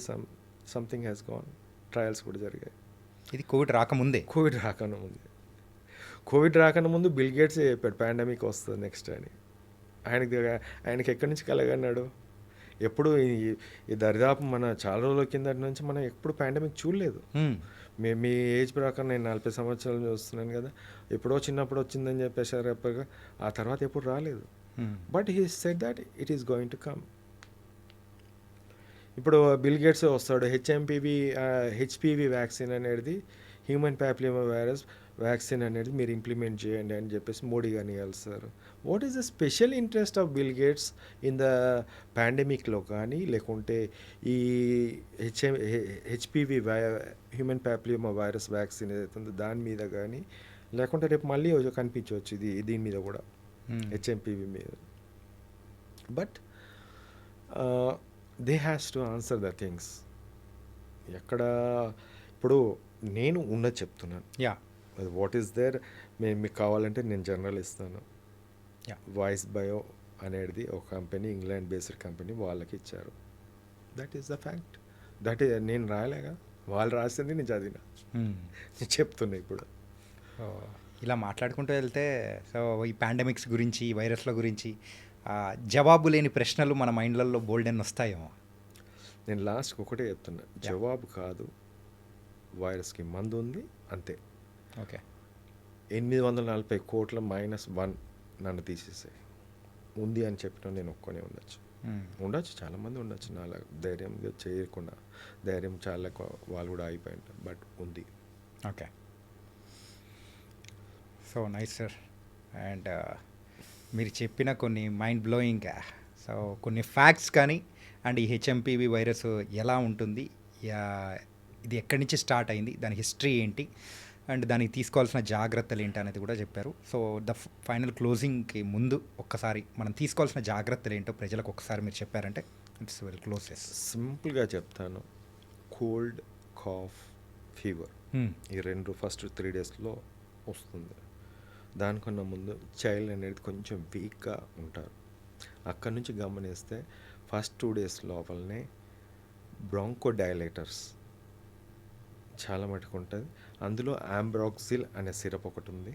something has gone, trials కూడా జరిగాయి. ఇది కోవిడ్ రాకముందే కోవిడ్ రాకముందు బిల్ గేట్స్ చెప్పాడు పాండమిక్ వస్తుంది నెక్స్ట్ అని. ఆయనకి ఎక్కడి నుంచి కలగన్నాడు? ఎప్పుడు ఈ దరిదాపు మన చాలా రోజుల కిందటి నుంచి మనం ఎప్పుడు పాండమిక్ చూడలేదు. మీ ఏజ్ ప్రకారం నేను 40 సంవత్సరాలు చూస్తున్నాను కదా, ఎప్పుడో చిన్నప్పుడు వచ్చిందని చెప్పేసారు, ఆ తర్వాత ఎప్పుడు రాలేదు. But he said that it is going to come. ఇప్పుడు బిల్ గేట్స్ వస్తాడు, హెచ్పివి వ్యాక్సిన్ అనేది హ్యూమన్ ప్యాపిలోమా వైరస్ వ్యాక్సిన్ అనేది మీరు ఇంప్లిమెంట్ చేయండి అని చెప్పేసి మోడీ గారిని కలిస్తారు. What is the special interest of Bill Gates in the పాండమిక్లో కానీ, లేకుంటే ఈ HPV human papilloma virus vaccine ఏదైతే ఉందో దాని మీద కానీ, లేకుంటే రేపు మళ్ళీ కనిపించవచ్చు దీని మీద కూడా, హెచ్ఎంపివి మీద. But they has to answer the things. ఎక్కడ ఇప్పుడు నేను ఉన్నది చెప్తున్నాను. అది వాట్ ఈస్ దేర్. మీకు కావాలంటే నేను జర్నల్ ఇస్తాను. వాయిస్ బయో అనేది ఒక కంపెనీ, ఇంగ్లాండ్ బేస్డ్ కంపెనీ, వాళ్ళకి ఇచ్చారు. That is the fact. That is నేను రాయలేగా, వాళ్ళు రాసింది నేను చదివిన, నేను చెప్తున్నా. ఇప్పుడు ఇలా మాట్లాడుకుంటూ వెళ్తే సో ఈ పాండమిక్స్ గురించి, ఈ వైరస్ల గురించి జవాబు లేని ప్రశ్నలు మన మైండ్లలో బోల్డెన్ వస్తాయేమో. నేను లాస్ట్కి ఒకటే చెప్తున్నా, జవాబు కాదు, వైరస్కి మందు ఉంది అంతే. ఓకే, 840 కోట్ల -1 నన్ను తీసేసాయి. ఉంది అని చెప్పిన నేను ఒక్కనే ఉండొచ్చు, చాలామంది ఉండొచ్చు, నాలా ధైర్యంగా చేయకుండా, ధైర్యం చాలా వాళ్ళు కూడా అయిపోయి ఉంటారు. బట్ ఉంది. Okay, so nice sir. And మీరు చెప్పిన కొన్ని మైండ్ బ్లోయింగ్ సో కొన్ని ఫ్యాక్ట్స్ కానీ, అండ్ ఈ హెచ్ఎంపివి వైరస్ ఎలా ఉంటుంది, ఇది ఎక్కడి నుంచి స్టార్ట్ అయింది, దాని హిస్టరీ ఏంటి, అండ్ దానికి తీసుకోవాల్సిన జాగ్రత్తలు ఏంటి అనేది కూడా చెప్పారు. సో ద ఫైనల్ క్లోజింగ్కి ముందు ఒక్కసారి మనం తీసుకోవాల్సిన జాగ్రత్తలు ఏంటో ప్రజలకు ఒక్కసారి మీరు చెప్పారంటే ఇట్స్ వెల్ క్లోజెస్. సింపుల్గా చెప్తాను. కోల్డ్, కాఫ్, ఫీవర్ ఈ రెండు ఫస్ట్ 3 డేస్లో వస్తుంది. దానికన్నా ముందు చైల్డ్ అనేది కొంచెం వీక్గా ఉంటారు. అక్కడి నుంచి గమనిస్తే ఫస్ట్ 2 డేస్ లోపలనే బ్రాంకో డైలేటర్స్ చాలా మటుకు ఉంటుంది. అందులో ఆంబ్రాక్సిల్ అనే సిరప్ ఒకటి ఉంది.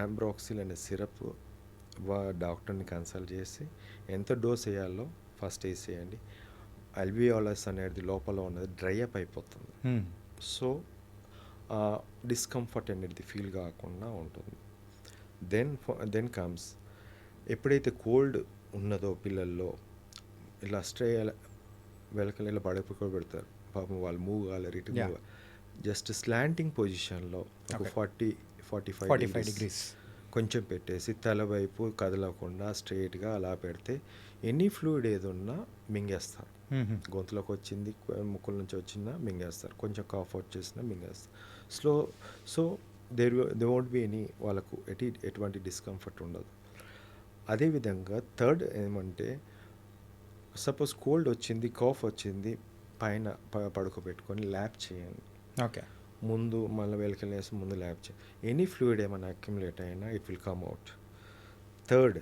ఆంబ్రాక్సిల్ అనే సిరప్ డాక్టర్ని కన్సల్ట్ చేసి ఎంత డోస్ వేయాలో ఫస్ట్ వేసేయండి. అల్వియోలస్ అనేది లోపల ఉన్నది డ్రై అప్ అయిపోతుంది. సో డిస్కంఫర్ట్ అనేది ఫీల్ కాకుండా ఉంటుంది. దెన్ కమ్స్ ఎప్పుడైతే కోల్డ్ ఉన్నదో పిల్లల్లో ఇలా వెలకలు ఇలా పడుకోబెడతారు. పాపం వాళ్ళు మూవ్ కావాలి, రిటర్న్ మూవ్, జస్ట్ స్లాంటింగ్ పొజిషన్లో ఒక 40-45 డిగ్రీస్ కొంచెం పెట్టేసి తల వైపు కదలకుండా స్ట్రైట్గా అలా పెడితే ఎనీ ఫ్లూయిడ్ ఏది ఉన్నా మింగేస్తారు. గొంతులోకి వచ్చింది, ముక్కుల నుంచి వచ్చినా మింగేస్తారు, కొంచెం కాఫ్ వచ్చేసినా మింగేస్తారు. So they won't be any, వాళ్ళకు ఎటువంటి డిస్కంఫర్ట్ ఉండదు. అదేవిధంగా థర్డ్ ఏమంటే, సపోజ్ కోల్డ్ వచ్చింది, కాఫ్ వచ్చింది, పైన పడుకోబెట్టుకొని ల్యాప్ చేయండి. ఓకే, ముందు మళ్ళీ వెలికెళ్ళేసి ముందు ల్యాప్ చేయండి. ఎనీ ఫ్లూయిడ్ ఏమైనా అక్యుములేట్ అయినా it will come out. Third,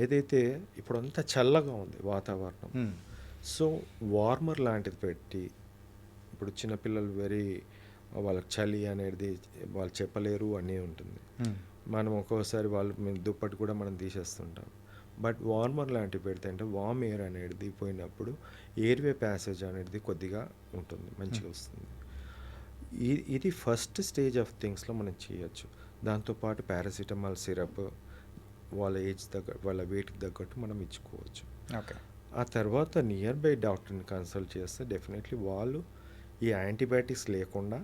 ఏదైతే ఇప్పుడు అంతా చల్లగా ఉంది వాతావరణం, సో వార్మర్ లాంటిది పెట్టి, ఇప్పుడు చిన్నపిల్లలు వాళ్ళకి చలి అనేది వాళ్ళు చెప్పలేరు అనే ఉంటుంది. మనం ఒక్కోసారి మేము దుప్పటి కూడా మనం తీసేస్తుంటాం. బట్ వార్మర్ లాంటివి పెడితే అంటే వామ్ ఎయిర్ అనేది పోయినప్పుడు ఎయిర్వే ప్యాసేజ్ అనేది కొద్దిగా ఉంటుంది, మంచిగా వస్తుంది. ఇది ఫస్ట్ స్టేజ్ ఆఫ్ థింగ్స్లో మనం చేయొచ్చు. దాంతోపాటు పారాసిటమాల్ సిరప్ వాళ్ళ ఏజ్ వాళ్ళ వెయిట్కి తగ్గట్టు మనం ఇచ్చుకోవచ్చు. ఓకే, ఆ తర్వాత నియర్ బై డాక్టర్ని కన్సల్ట్ చేస్తే డెఫినెట్లీ వాళ్ళు ఈ యాంటీబయాటిక్స్ లేకుండా,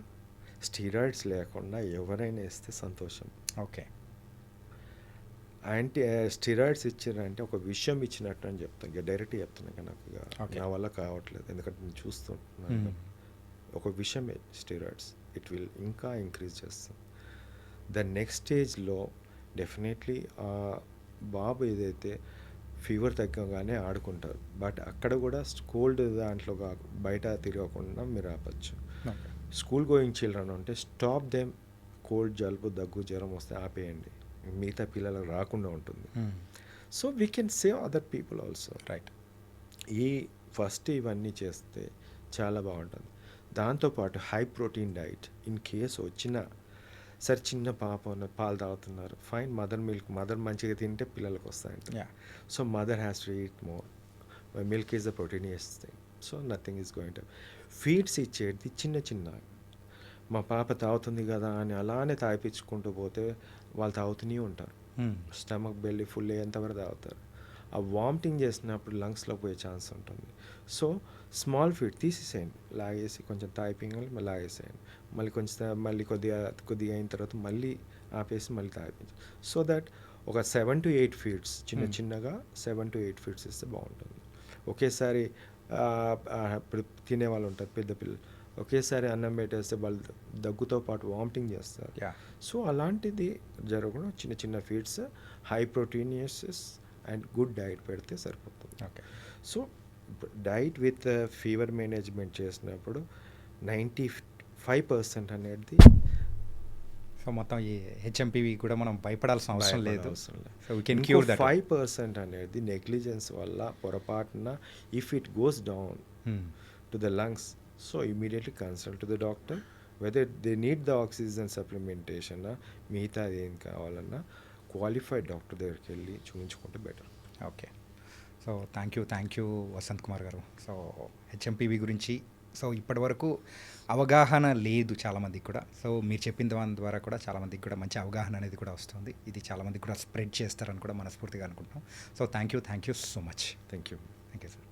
స్టీరాయిడ్స్ లేకుండా ఎవరైనా ఇస్తే సంతోషం. ఓకే, స్టీరాయిడ్స్ ఇచ్చారంటే ఒక విషయం ఇచ్చినట్టు అని చెప్తాను, డైరెక్ట్ చెప్తున్నాను కానీ నాకు నా వల్ల కావట్లేదు, ఎందుకంటే నేను చూస్తున్నాను. ఒక విషయమే స్టీరాయిడ్స్, ఇట్ విల్ ఇంకా ఇంక్రీజ్ చేస్తుంది. ద నెక్స్ట్ స్టేజ్లో డెఫినెట్లీ ఆ బాబు ఏదైతే ఫీవర్ తగ్గగానే ఆడుకుంటారు, బట్ అక్కడ కూడా కోల్డ్ దాంట్లో బయట తిరగకుండా మీరు ఆపచ్చు. స్కూల్ గోయింగ్ చిల్డ్రన్ అంటే స్టాప్ దెమ్. కోల్డ్, జలుబు, దగ్గు, జ్వరం వస్తే ఆపేయండి, మిగతా పిల్లలకు రాకుండా ఉంటుంది. So we can save other people also, right? First ఇవన్నీ చేస్తే చాలా బాగుంటుంది. దాంతోపాటు high protein diet, in case వచ్చిన సరే చిన్న పాప పాలు తాగుతున్నారు, ఫైన్, మదర్ మంచిగా తింటే పిల్లలకు వస్తాయంట. So mother has to eat more. Milk is the proteinious thing. So nothing is going to feeds ఇచ్చేది చిన్న మా పాప తాగుతుంది కదా అని అలానే తాగిపించుకుంటూ పోతే వాళ్ళు తాగుతూనే ఉంటారు. స్టమక్ బెల్లి ఫుల్ అయ్యేంతవరకు తాగుతారు. ఆ వామిటింగ్ చేసినప్పుడు లంగ్స్లో పోయే ఛాన్స్ ఉంటుంది. సో స్మాల్ ఫీడ్ తీసేసేయండి, లాగేసి కొంచెం తాగిపించాలి, మళ్ళీ లాగేసేయండి, మళ్ళీ కొద్దిగా అయిన తర్వాత మళ్ళీ ఆపేసి మళ్ళీ తాగిపించాలి. సో దట్ ఒక 7 to 8 ఫీడ్స్ చిన్నగా 7 to 8 ఫీడ్స్ ఇస్తే బాగుంటుంది. ఒకేసారి ఇప్పుడు తినేవాళ్ళు ఉంటారు పెద్ద పిల్లలు, ఒకేసారి అన్నం పెట్టేస్తే వాళ్ళు దగ్గుతో పాటు వామిటింగ్ చేస్తారు. సో అలాంటిది జరగకుండా చిన్న feeds, high proteinious and good diet పెడితే సరిపోతుంది. Okay, so diet with fever management చేసినప్పుడు 95% అనేది, సో మొత్తం ఈ హెచ్ఎంపీవి కూడా మనం భయపడాల్సిన అవసరం లేదు. సో వీ కెన్ 5% అనేది నెగ్లిజెన్స్ వల్ల పొరపాటున if it goes down to the lungs, so immediately consult to the doctor whether they need the oxygen supplementation, మిగతా ఏం కావాలన్నా క్వాలిఫైడ్ డాక్టర్ దగ్గరికి వెళ్ళి చూపించుకుంటే better. Okay, so thank you Vasanth Kumar గారు. సో హెచ్ఎంపీవి గురించి సో ఇప్పటివరకు అవగాహన లేదు చాలామందికి కూడా. సో మీరు చెప్పిన దాని ద్వారా కూడా చాలామందికి కూడా మంచి అవగాహన అనేది కూడా వస్తుంది. ఇది చాలామందికి కూడా స్ప్రెడ్ చేస్తారని కూడా మనస్ఫూర్తిగా అనుకుంటున్నాం. So thank you so much. Thank you sir.